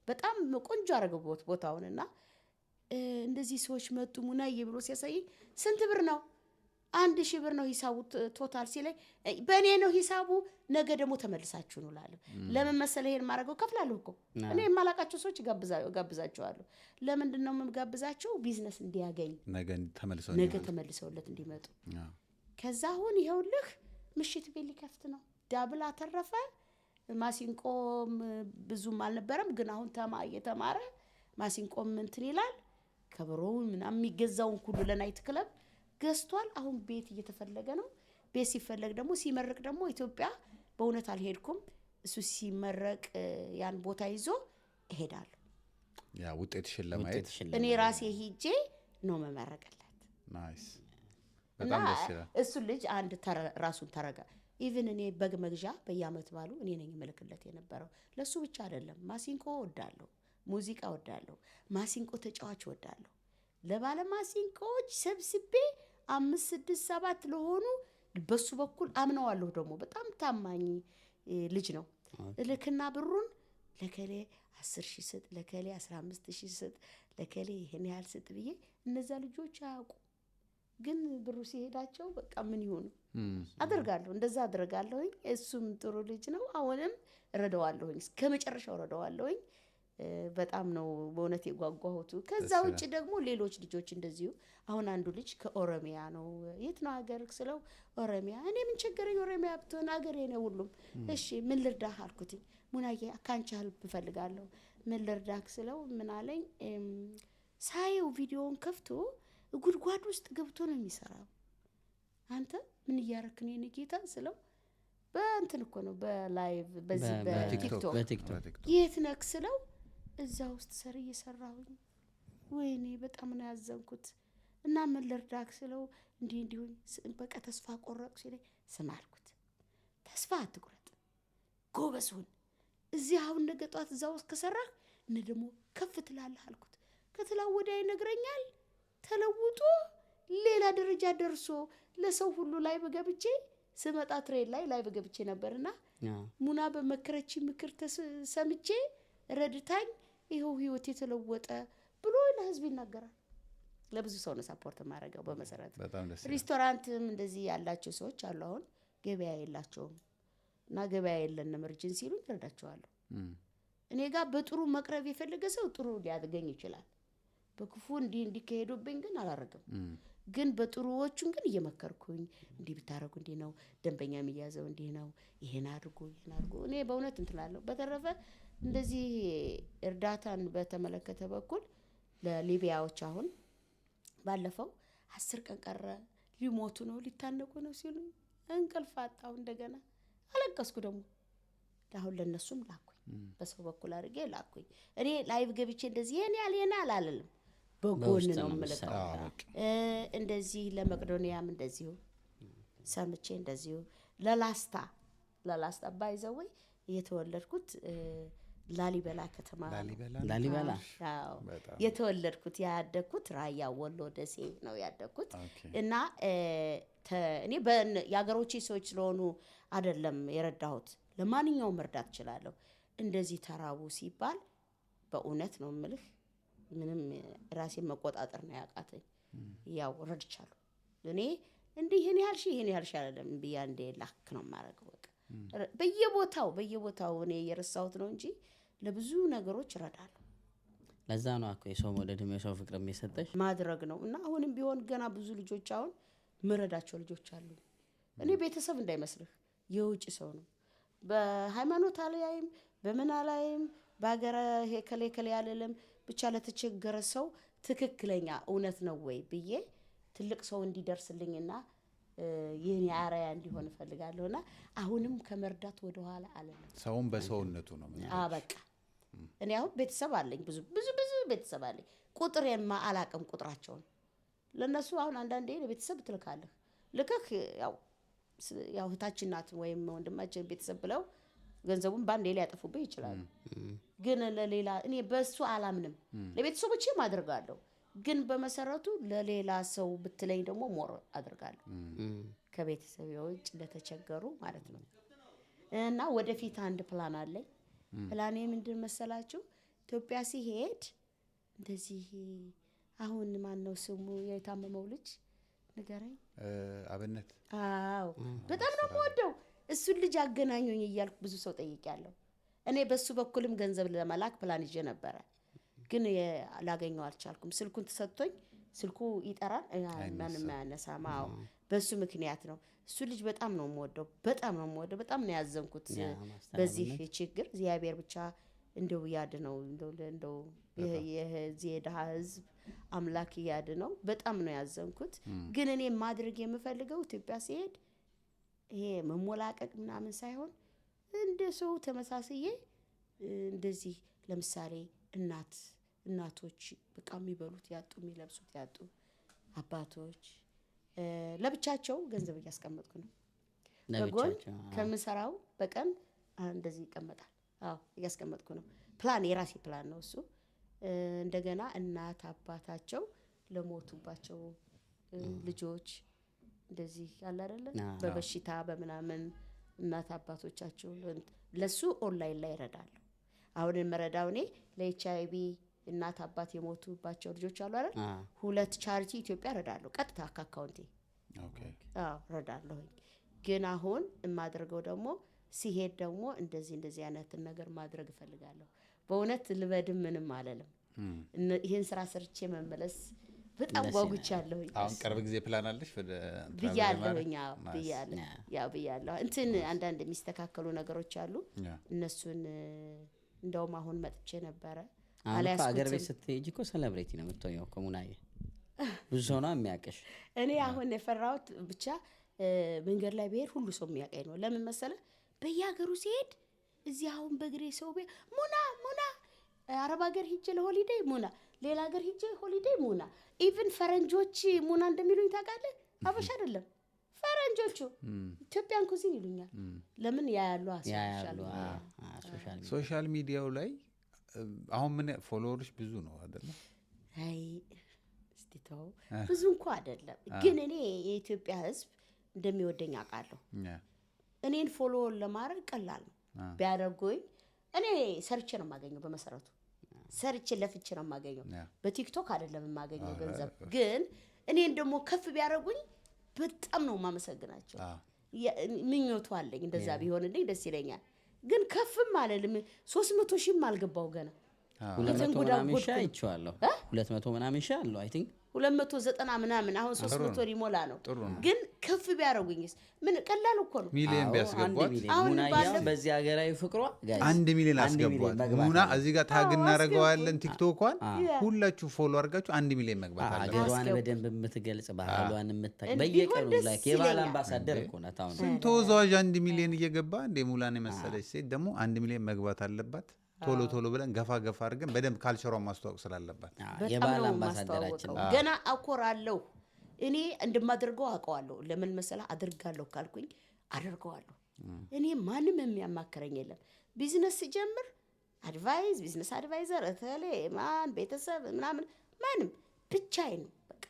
በጣም ቆንጆ አረገው ቦታውንና እንደዚህ ሰዎች መጡ። ሙናዬ ብሎ ሲያሳየኝ ስንት ብር ነው? 1000 ብር ነው ሂሳቡ ቶታል ሲለኝ በእኔ ነው ሂሳቡ፣ ነገ ደግሞ ተመልሳችሁ ነው እላለሁ። ለምን መሰለህ ይሄን ማረገው? ከፍላለሁ እኮ እኔ የማላቃቸው ሰዎች ጋብዛቸዋለሁ። ለምንድን ነው የምጋብዛቸው? ቢዝነስ እንዲያገኝ፣ ነገ ተመልሰውለት እንዲመጡ። ከዛ አሁን ይኸውልህ ምሽት ቤት ሊከፍት ነው። ዳብል አተረፈ። ማሲንቆም ብዙም አልነበረም፣ ግን አሁን እየተማረ ማሲንቆም እንትን ይላል። ከበሮው ምናምን የሚገዛውን ሁሉ ለናይት ክለብ ገዝቷል። አሁን ቤት እየተፈለገ ነው። ቤት ሲፈለግ ደግሞ ሲመረቅ ደግሞ ኢትዮጵያ በእውነት አልሄድኩም። እሱ ሲመረቅ ያን ቦታ ይዞ እሄዳለሁ። ያ ውጤትሽን ለማየት እኔ ራሴ ሄጄ ነው መመረቅለት። ናይስ፣ በጣም ደስ ይላል። እሱ ልጅ አንድ ራሱን ተረጋ። ኢቭን እኔ በግ መግዣ በየአመት ባሉ እኔ ነኝ መልክለት የነበረው። ለሱ ብቻ አይደለም፣ ማሲንቆ ወዳለሁ፣ ሙዚቃ ወዳለሁ፣ ማሲንቆ ተጫዋች ወዳለሁ። ለባለ ማሲንቆዎች ሰብስቤ 5 6 7 ለሆኑ በሱ በኩል አምነዋለሁ። ደግሞ በጣም ታማኝ ልጅ ነው። ልክና ብሩን ለከሌ 10,000 ስጥ፣ ለከሌ 15,000 ስጥ፣ ለከሌ ይሄን ያህል ስጥ ብዬ እነዛ ልጆች አያውቁ። ግን ብሩ ሲሄዳቸው በቃ ምን ይሆኑ አደርጋለሁ፣ እንደዛ አደርጋለሁኝ። እሱም ጥሩ ልጅ ነው። አሁንም ረዳዋለሁኝ፣ እስከመጨረሻው ረዳዋለሁኝ። በጣም ነው በእውነት የጓጓሁት። ከዛ ውጭ ደግሞ ሌሎች ልጆች እንደዚሁ። አሁን አንዱ ልጅ ከኦሮሚያ ነው። የት ነው ሀገር ስለው ኦሮሚያ። እኔ ምን ቸገረኝ፣ ኦሮሚያ ብትሆን ሀገሬ ነው ሁሉም። እሺ ምን ልርዳህ አልኩት። ሙናዬ ካንቺ ሄልፕ እፈልጋለሁ፣ ምን ልርዳህ ስለው ምን አለኝ፣ ሳየው ቪዲዮውን ከፍቶ ጉድጓድ ውስጥ ገብቶ ነው የሚሰራው። አንተ ምን እያረክ ነው የኔ ጌታ ስለው በእንትን እኮ ነው በላይቭ በዚህ በቲክቶክ የት ነክ ስለው እዛ ውስጥ ሰር እየሰራሁኝ። ወይኔ በጣም ነው ያዘንኩት። እና ምን ልርዳክ ስለው እንዲሁኝ በቃ ተስፋ ቆረጥኩ ሲለኝ ስማ አልኩት፣ ተስፋ አትቁረጥ፣ ጎበዝ ሁን። እዚህ አሁን ነገ ጧት እዛ ውስጥ ከሰራህ እነ ደግሞ ከፍ ትላለህ አልኩት። ከትላው ወዲያ ይነግረኛል ተለውጦ ሌላ ደረጃ ደርሶ ለሰው ሁሉ ላይ በገብቼ ስመጣ ትሬል ላይ በገብቼ ነበርና ሙና በመከረች ምክር ሰምቼ ረድታኝ ይሄው ህይወት የተለወጠ ብሎ ለህዝብ ይናገራል። ለብዙ ሰው ነው ሰፖርት ማረጋው። በመሰረቱ ሬስቶራንትም እንደዚህ ያላቸው ሰዎች አሉ። አሁን ገበያ የላቸውም እና ገበያ የለንም እርጅን ሲሉ ይረዳቸዋለሁ። እኔ ጋር በጥሩ መቅረብ የፈለገ ሰው ጥሩ ሊያገኝ ይችላል። በክፉ እንዲከሄዱብኝ ግን አላረግም። ግን በጥሩዎቹን ግን እየመከርኩኝ እንዲህ ብታረጉ እንዲህ ነው፣ ደንበኛ የሚያዘው እንዲህ ነው፣ ይሄን አድርጉ። እኔ በእውነት እንትላለሁ። በተረፈ እንደዚህ እርዳታን በተመለከተ በኩል ለሊቢያዎች አሁን ባለፈው 10 ቀን ቀረ ሊሞቱ ነው ሊታነቁ ነው ሲሉ እንቅልፍ አጣሁ። እንደገና አለቀስኩ። ደግሞ አሁን ለነሱም ላኩኝ፣ በሰው በኩል አድርጌ ላኩኝ። እኔ ላይቭ ገብቼ እንደዚህ ይሄን አላለም፣ በጎን ነው የምልከው። እንደዚህ ለመቅዶኒያም እንደዚሁ ሰምቼ እንደዚሁ ለላስታ ባይዘው የተወለድኩት ላሊበላ ከተማ ላሊበላ የተወለድኩት ያደግኩት ራያ ወሎ ደሴ ነው ያደግኩት እና እኔ የአገሮቼ ሰዎች ስለሆኑ አይደለም የረዳሁት ለማንኛውም መርዳት እችላለሁ እንደዚህ ተራቡ ሲባል በእውነት ነው የምልህ ምንም ራሴን መቆጣጠር ነው ያቃተኝ ያው ረድቻለሁ እኔ እንዲህ ይሄን ያህል አይደለም ብያ እንደ ላክ ነው ማረገው በቃ በየቦታው እኔ የረሳሁት ነው እንጂ ለብዙ ነገሮች እረዳለሁ ለዛ ነው አኮ የሰው መውደድም የሰው ፍቅርም የሰጠሽ ማድረግ ነው እና አሁንም ቢሆን ገና ብዙ ልጆች አሁን ምረዳቸው ልጆች አሉ እኔ ቤተሰብ እንዳይመስልህ የውጭ ሰው ነው በሃይማኖት አለያይም በምን አላይም ባገረ ከሌ ያለለም ብቻ ለተቸገረ ሰው ትክክለኛ እውነት ነው ወይ ብዬ ትልቅ ሰው እንዲደርስልኝና የኔ አራያ እንዲሆን ፈልጋለሁና አሁንም ከመርዳት ወደ ኋላ አለለም ሰውን በሰውነቱ ነው በቃ እኔ አሁን ቤተሰብ አለኝ ብዙ ቤተሰብ አለኝ ቁጥር አላቅም ቁጥራቸውን ለነሱ አሁን አንዳንዴ ለቤተሰብ ትልካለህ ልከክ ያው እህታችን ናት ወይም ወንድማችን ቤተሰብ ብለው ገንዘቡን ባንዴ ሊያጠፉብኝ ይችላሉ ግን ለሌላ እኔ በሱ አላምንም ለቤተሰቦቼ ማድረጋለሁ ግን በመሰረቱ ለሌላ ሰው ብትለኝ ደግሞ ሞር አድርጋለሁ ከቤተሰብ ውጭ ለተቸገሩ ማለት ነው እና ወደፊት አንድ ፕላን አለኝ ፕላኔ ምንድን መሰላችሁ ኢትዮጵያ ሲሄድ እንደዚህ አሁን ማን ነው ስሙ የታመመው ልጅ ንገረኝ አብነት በጣም ነው የምወደው እሱን ልጅ አገናኙኝ እያልኩ ብዙ ሰው ጠይቄያለሁ እኔ በሱ በኩልም ገንዘብ ለመላክ ፕላን ይዤ ነበር ግን ላገኘው አልቻልኩም ስልኩን ተሰጥቶኝ ስልኩ ይጠራል ማንም ያነሳማው በሱ ምክንያት ነው እሱ ልጅ በጣም ነው የምወደው በጣም ነው ያዘንኩት በዚህ ችግር እግዚአብሔር ብቻ እንደው ያድነው እንደው የዚህ ህዝብ አምላክ ያድነው በጣም ነው ያዘንኩት ግን እኔ ማድረግ የምፈልገው ኢትዮጵያ ሲሄድ ይሄ መሞላቀቅ ምናምን ሳይሆን እንደ ሰው ተመሳሳይ እንደዚህ ለምሳሌ እናቶች በቃ የሚበሉት ያጡ የሚለብሱት ያጡ አባቶች ለብቻቸው ገንዘብ እያስቀመጥኩ ነው በጎን ከምሰራው በቀን እንደዚህ ይቀመጣል እያስቀመጥኩ ነው ፕላን የራሴ ፕላን ነው እሱ እንደገና እናት አባታቸው ለሞቱባቸው ልጆች እንደዚህ ያለ አይደለ በበሽታ በመናምን እናት አባቶቻቸው ለሱ ኦንላይን ላይ ይረዳሉ አሁን መረዳው እኔ ለኤችአይቪ እናት አባት የሞቱባቸው ልጆች አሉ አይደል ሁለት ቻሪቲ ኢትዮጵያ ረዳለሁ ቀጥታ አካውንቴ ረዳለሁ ግን አሁን የማደርገው ደግሞ ሲሄድ ደግሞ እንደዚህ አይነት ነገር ማድረግ እፈልጋለሁ በእውነት ልበድም ምንም አለለም ይሄን ስራ ሰርቼ መመለስ በጣም ጓጉቻለሁ አሁን ቅርብ ጊዜ ፕላን አለሽ ወደ ብያለሁ እንትን አንዳንድ የሚስተካከሉ ነገሮች አሉ እነሱን እንደውም አሁን መጥቼ ነበር አላያስኩት አገር ቤት ስትሄጂ እኮ ሴሌብሪቲ ነው የምትሆኚው ኮሙናዬ ብዙ ሰው ነው የሚያቀሽ እኔ አሁን የፈራሁት ብቻ መንገድ ላይ ብሄድ ሁሉ ሰው የሚያቀኝ ነው ለምን መሰለ በየሀገሩ ሲሄድ እዚህ አሁን በግሬ ሰው ሙና አረብ ሀገር ሂጄ ለሆሊዴይ ሙና ሌላ ሀገር ሂጄ ሆሊዴይ ሙና ኢቭን ፈረንጆች ሙና እንደሚሉኝ ታውቃለህ አበሻ አይደለም ፈረንጆቹ ኢትዮጵያን ኩዚን ይሉኛል ለምን ያያሉ ሶሻል ሚዲያው ላይ አሁን ምን ፎሎወርስ ብዙ ነው አይደል አይ እስቲታው ብዙ እንኳን አይደለም ግን እኔ የኢትዮጵያ ህዝብ እንደሚወደኝ አውቃለሁ እኔን ፎሎ ለማድረግ ቀላል ነው ቢያደርጉኝ እኔ ሰርቼ ነው የማገኘው በመሰረቱ ሰርቼ ለፍቼ ነው የማገኘው በቲክቶክ አይደለም የማገኘው ገንዘብ ግን እኔን ደግሞ ከፍ ቢያደርጉኝ በጣም ነው ማመሰግናቸው ምኞቱ አለኝ እንደዛ ቢሆንልኝ ደስ ይለኛል ግን ከፍም አለልም 300 ሺህም አልገባው ገና 200 ምናምን ሺህ አይቼዋለሁ 200 ምናምን ሺህ አለው አይ ቲንክ 290 ምናምን አሁን 300 ሊሞላ ነው ግን ከፍ ቢያረጉኝስ ምን ቀላል እኮ ነው ሚሊዮን ቢያስገቧት ሙና በዚህ ሀገራዊ ፍቅሯ ጋይስ 1 ሚሊዮን አስገቧት ሙና እዚህ ጋር ታግ እናረጋዋለን ቲክቶኳን ሁላችሁ ፎሎ አድርጋችሁ 1 ሚሊዮን መግባት አለ ሀገሯን በደንብ የምትገልጽ ባህሏን የምታይ በየቀኑ ላይክ የባህል አምባሳደር እኮ ናት አሁን ስንት ተወዛዋዥ 1 ሚሊዮን እየገባ እንደ ሙላን የመሰለች ሴት ደግሞ 1 ሚሊዮን መግባት አለባት ቶሎ ብለን ገፋ አድርገን በደንብ ካልቸሯን ማስተዋወቅ ስላለባት የባህል አምባሳደራችን ገና አኮራለሁ እኔ እንደማደርገው አውቀዋለሁ ለምን መሰላ አድርጋለሁ ካልኩኝ አደርገዋለሁ እኔ ማንም የሚያማክረኝ የለም ቢዝነስ ጀምር አድቫይዝ ቢዝነስ አድቫይዘር እተሌ ማን ቤተሰብ ምናምን ማንም ብቻዬን በቃ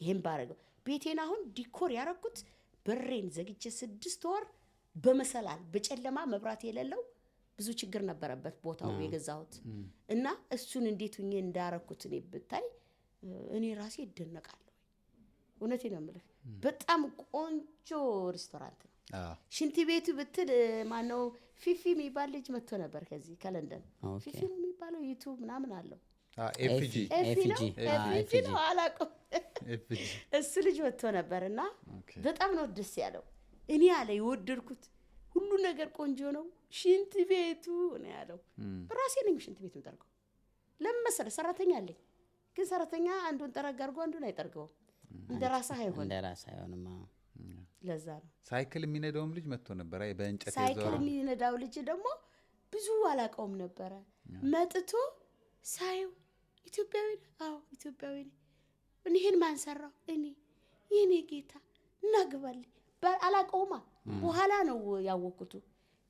ይሄን ባረገው ቤቴን አሁን ዲኮር ያረኩት በሬን ዘግቼ 6 ወር በመሰላል በጨለማ መብራት የሌለው ብዙ ችግር ነበረበት ቦታው የገዛሁት እና እሱን እንዴት ሆኜ እንዳረኩት እኔ ብታይ እኔ ራሴ እደነቃለሁ። እውነቴን ነው የምልህ በጣም ቆንጆ ሬስቶራንት ነው። ሽንት ቤቱ ብትል ማነው ፊፊ የሚባል ልጅ መጥቶ ነበር ከዚህ ከለንደን ፊፊ ነው የሚባለው ዩቲዩብ ምናምን አለው ኤፊ ነው አላውቅም እሱ ልጅ መጥቶ ነበርና በጣም ነው ደስ ያለው። እኔ ያለ የወደድኩት ሁሉ ነገር ቆንጆ ነው። ሽንት ቤቱ ነው ያለው ራሴ ነኝ ሽንት ቤቱን ጠርገው ለምን መሰለህ ሰራተኛ አለኝ ግን ሰራተኛ አንዱን ጠረግ አድርጎ አንዱን አይጠርገውም እንደራሳ አይሆንም ለዛ ነው። ሳይክል የሚነዳውም ልጅ መጥቶ ነበር በእንጨት ይዘው ሳይክል የሚነዳው ልጅ ደግሞ ብዙ አላውቀውም ነበር መጥቶ ሳይው ኢትዮጵያዊ ነው ኢትዮጵያዊ ነው እኔን ማን ሰራው እኔ የኔ ጌታ እናግባለኝ አላውቀውማ በኋላ ነው ያወኩት።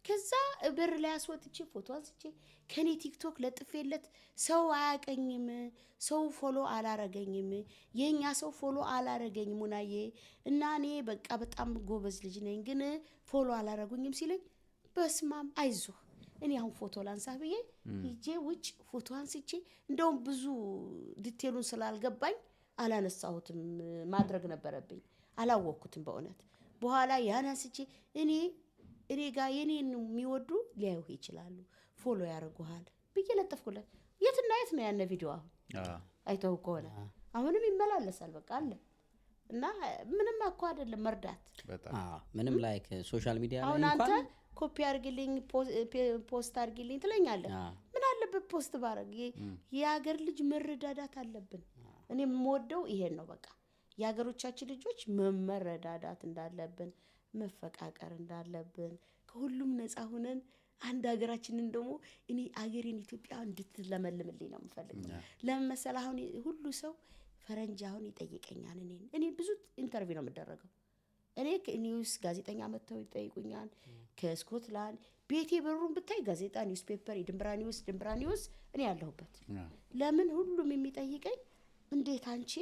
ከዛ በር ላይ አስወጥቼ ፎቶ አንስቼ ከኔ ቲክቶክ ለጥፌለት ሰው አያቀኝም ሰው ፎሎ አላረገኝም የኛ ሰው ፎሎ አላረገኝም ሙናዬ እና እኔ በቃ በጣም ጎበዝ ልጅ ነኝ ግን ፎሎ አላረጉኝም ሲለኝ በስማም አይዞህ እኔ አሁን ፎቶ ላንሳ ብዬ ሂጄ ውጭ ፎቶ አንስቼ እንደውም ብዙ ዲቴሉን ስላልገባኝ አላነሳሁትም ማድረግ ነበረብኝ አላወኩትም በእውነት በኋላ ያናስቼ እኔ ጋር የኔን የሚወዱ ሊያዩ ይችላሉ ፎሎ ያደርጉሃል ብዬ ለጠፍኩለት። የትና የት ነው ያነ ቪዲዮ አሁን አይተው ከሆነ አሁንም ይመላለሳል በቃ አለ እና ምንም እኮ አይደለም መርዳት ምንም ላይክ ሶሻል ሚዲያ ላይ እንኳን አንተ ኮፒ አድርግልኝ ፖስት አድርግልኝ ትለኛለህ ምን አለበት ፖስት ባረግ የሀገር ልጅ መረዳዳት አለብን። እኔ የምወደው ይሄን ነው በቃ የሀገሮቻችን ልጆች መረዳዳት እንዳለብን መፈቃቀር እንዳለብን ከሁሉም ነፃ ሆነን አንድ ሀገራችንን ደግሞ እኔ አገሬን ኢትዮጵያ እንድትለመልምልኝ ነው የምፈልገው። ለምን መሰለህ አሁን ሁሉ ሰው ፈረንጅ አሁን ይጠይቀኛል እኔ ብዙ ኢንተርቪው ነው የምደረገው እኔ ኒውስ ጋዜጠኛ መጥተው ይጠይቁኛል ከስኮትላንድ ቤቴ በሩን ብታይ ጋዜጣ ኒውስ ፔፐር ድምብራ ኒውስ እኔ ያለሁበት ለምን ሁሉም የሚጠይቀኝ እንዴት አንቺ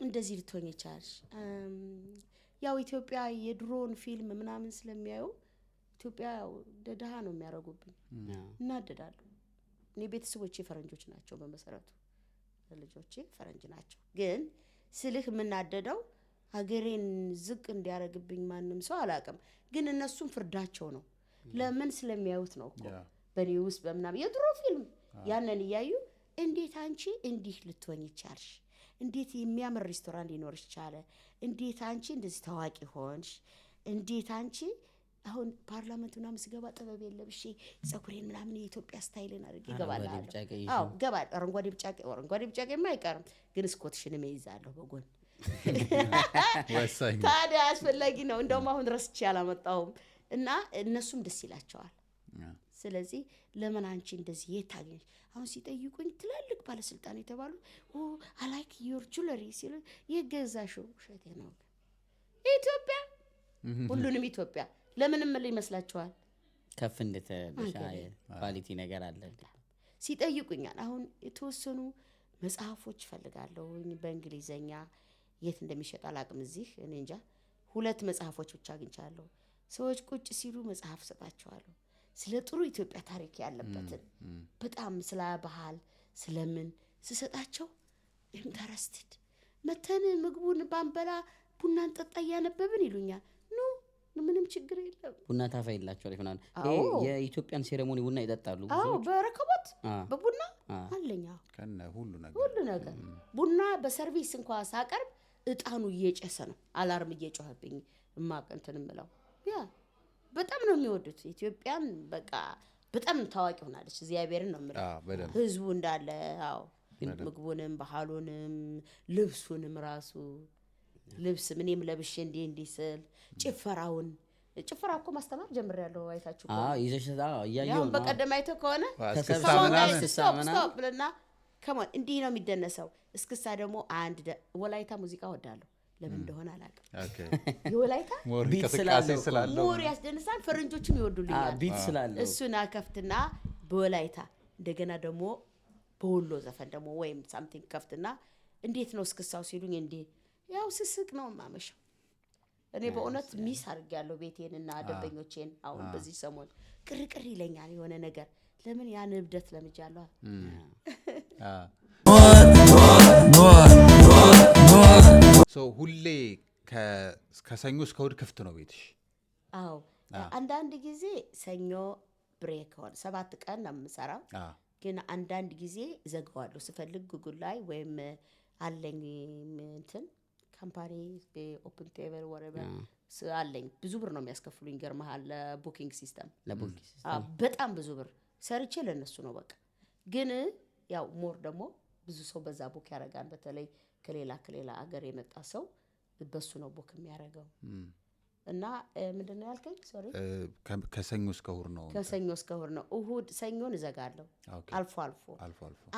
እንደዚህ ልትሆኚ ቻልሽ? ያው ኢትዮጵያ የድሮን ፊልም ምናምን ስለሚያዩ ኢትዮጵያ ደሃ ነው የሚያረጉብኝ እናደዳለሁ። እኔ ቤተሰቦቼ ፈረንጆች ናቸው በመሰረቱ ልጆቼ ፈረንጅ ናቸው ግን ስልህ የምናደደው ሀገሬን ዝቅ እንዲያረግብኝ ማንም ሰው አላውቅም ግን እነሱም ፍርዳቸው ነው ለምን ስለሚያዩት ነው እኮ በኒውስ በምናምን የድሮ ፊልም ያንን እያዩ እንዴት አንቺ እንዲህ ልትሆኚ ቻልሽ? እንዴት የሚያምር ሬስቶራንት ሊኖርሽ ቻለ? እንዴት አንቺ እንደዚህ ታዋቂ ሆንሽ? እንዴት አንቺ አሁን ፓርላመንት ምናምን ስገባ ጥበብ የለብሽ ጸጉሬን ምናምን የኢትዮጵያ ስታይልን አድርጌ እገባለሁ። ገባል አረንጓዴ ቢጫ ቀይ አይቀርም ግን ስኮትሽንም እይዛለሁ በጎን ታዲያ አስፈላጊ ነው። እንደውም አሁን ረስቼ አላመጣሁም እና እነሱም ደስ ይላቸዋል። ስለዚህ ለምን አንቺ እንደዚህ የታገኝሽ አሁን ሲጠይቁኝ ትላልቅ ባለስልጣን የተባሉ I like your jewelry ሲሉ የገዛሽው ሸቴ ነው ኢትዮጵያ ሁሉንም ኢትዮጵያ ለምንም ምን ይመስላችኋል ከፍ እንድትበሻ ኳሊቲ ነገር አለ ሲጠይቁኛል። አሁን የተወሰኑ መጽሐፎች ፈልጋለሁ በእንግሊዘኛ የት እንደሚሸጥ አላቅም እዚህ እኔ እንጃ 2 መጽሐፎች ብቻ አግኝቻለሁ። ሰዎች ቁጭ ሲሉ መጽሐፍ ሰጣቸዋለሁ ስለ ጥሩ ኢትዮጵያ ታሪክ ያለበትን በጣም ስለ ባህል ስለምን ስሰጣቸው ኢንተረስትድ መተን ምግቡን ባንበላ ቡናን ጠጣ ያነበብን ይሉኛል። ምንም ችግር የለም ቡና ታፋይላቸው ይሆናል የኢትዮጵያን ሴሬሞኒ ቡና ይጠጣሉ በረከቦት በቡና አለኛ ከነ ሁሉ ነገር ቡና በሰርቪስ እንኳን ሳቀርብ እጣኑ እየጨሰ ነው አላርም እየጮህብኝ ማቀንተን ምለው ያ በጣም ነው የሚወዱት ኢትዮጵያን በቃ በጣም ታዋቂ ሆናለች እግዚአብሔርን ነው የምለው ህዝቡ እንዳለ ምግቡንም ባህሉንም ልብሱንም ራሱ ልብስ ምንም ለብሼ እንዲስል ጭፈራ እኮ ማስተማር ጀምሬያለሁ አይታችሁ ይዘሽታ ያያዩ ነው በቀደም አይተው ከሆነ ስቶፕ ብለና ከማን እንዲህ ነው የሚደነሰው እስክሳ ደግሞ አንድ ወላይታ ሙዚቃ ወዳለሁ ለምን እንደሆነ አላውቅም የወላይታ ቢት ስላለው ሞር ያስደንሳል ፈረንጆችም ይወዱልኛል ቢት ስላለው እሱና ከፍትና በወላይታ እንደገና ደግሞ በወሎ ዘፈን ደግሞ ወይም ሳምቲንግ ከፍትና እንዴት ነው እስክሳው ሲሉኝ እንዴ ያው ስስቅ ነው ማመሻው። እኔ በእውነት ሚስ አድርጌያለሁ ቤቴንና ደንበኞቼን። አሁን በዚህ ሰሞን ቅርቅር ይለኛል የሆነ ነገር ለምን ያን እብደት ለምጃለሁ። ሁሌ ከሰኞ እስከ እሑድ ክፍት ነው ቤትሽ? አዎ አንዳንድ ጊዜ ሰኞ ብሬክ ሆነ 7 ቀን ነው የምሰራው። ግን አንዳንድ ጊዜ ዘጋዋለሁ ስፈልግ ጉግል ላይ ወይም አለኝ እንትን ካምፓኒ ኦፕን ቴብል ወሬቨር አለኝ። ብዙ ብር ነው የሚያስከፍሉኝ ገርመሃል ለቡኪንግ ሲስተም። በጣም ብዙ ብር ሰርቼ ለነሱ ነው በቃ። ግን ያው ሞር ደግሞ ብዙ ሰው በዛ ቡክ ያደርጋል። በተለይ ከሌላ አገር የመጣ ሰው በሱ ነው ቡክ የሚያደርገው። እና ምንድነው ያልከኝ? ሶሪ ከሰኞ እስከ እሑድ ነው። ከሰኞ እስከ እሑድ ነው። እሑድ ሰኞን እዘጋለሁ አልፎ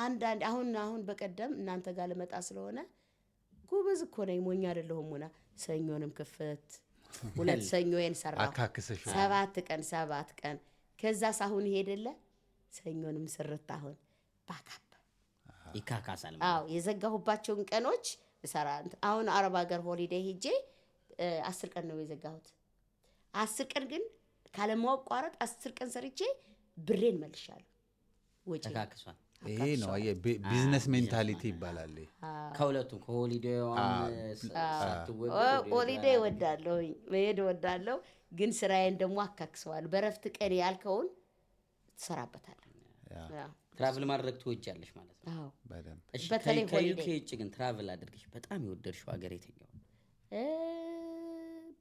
አንዳንድ አሁን በቀደም እናንተ ጋር ልመጣ ስለሆነ ጎበዝ እኮ ነኝ ሞኝ አይደለሁም። ሆና ሰኞንም ክፍት 2 ሰኞዬን ሰራሁ አካክሰሽ 7 ቀን ከዛ ሳሁን ሄደለ ሰኞንም ስርት አሁን ባካፕ ይካካሳል። አዎ የዘጋሁባቸውን ቀኖች ሰራ። አሁን አረብ ሀገር ሆሊዴይ ሄጄ 10 ቀን ነው የዘጋሁት። 10 ቀን ግን ካለማቋረጥ 10 ቀን ሰርቼ ብሬን መልሻለሁ። ወጪ ተካክሷል። ይሄ ነው ቢዝነስ ሜንታሊቲ ይባላል። ከሁለቱም ከሆሊዴው ሆሊዴይ ወዳለሁ መሄድ ወዳለሁ፣ ግን ስራዬን ደግሞ አካክሰዋል። በረፍት ቀን ያልከውን ትሰራበታለህ። ትራቭል ማድረግ ትወጃለሽ ማለት ነው? አዎ በደንብ። እሺ ከዩኬ ውጭ ግን ትራቭል አድርገሽ በጣም የወደድሽው ሀገር የትኛው?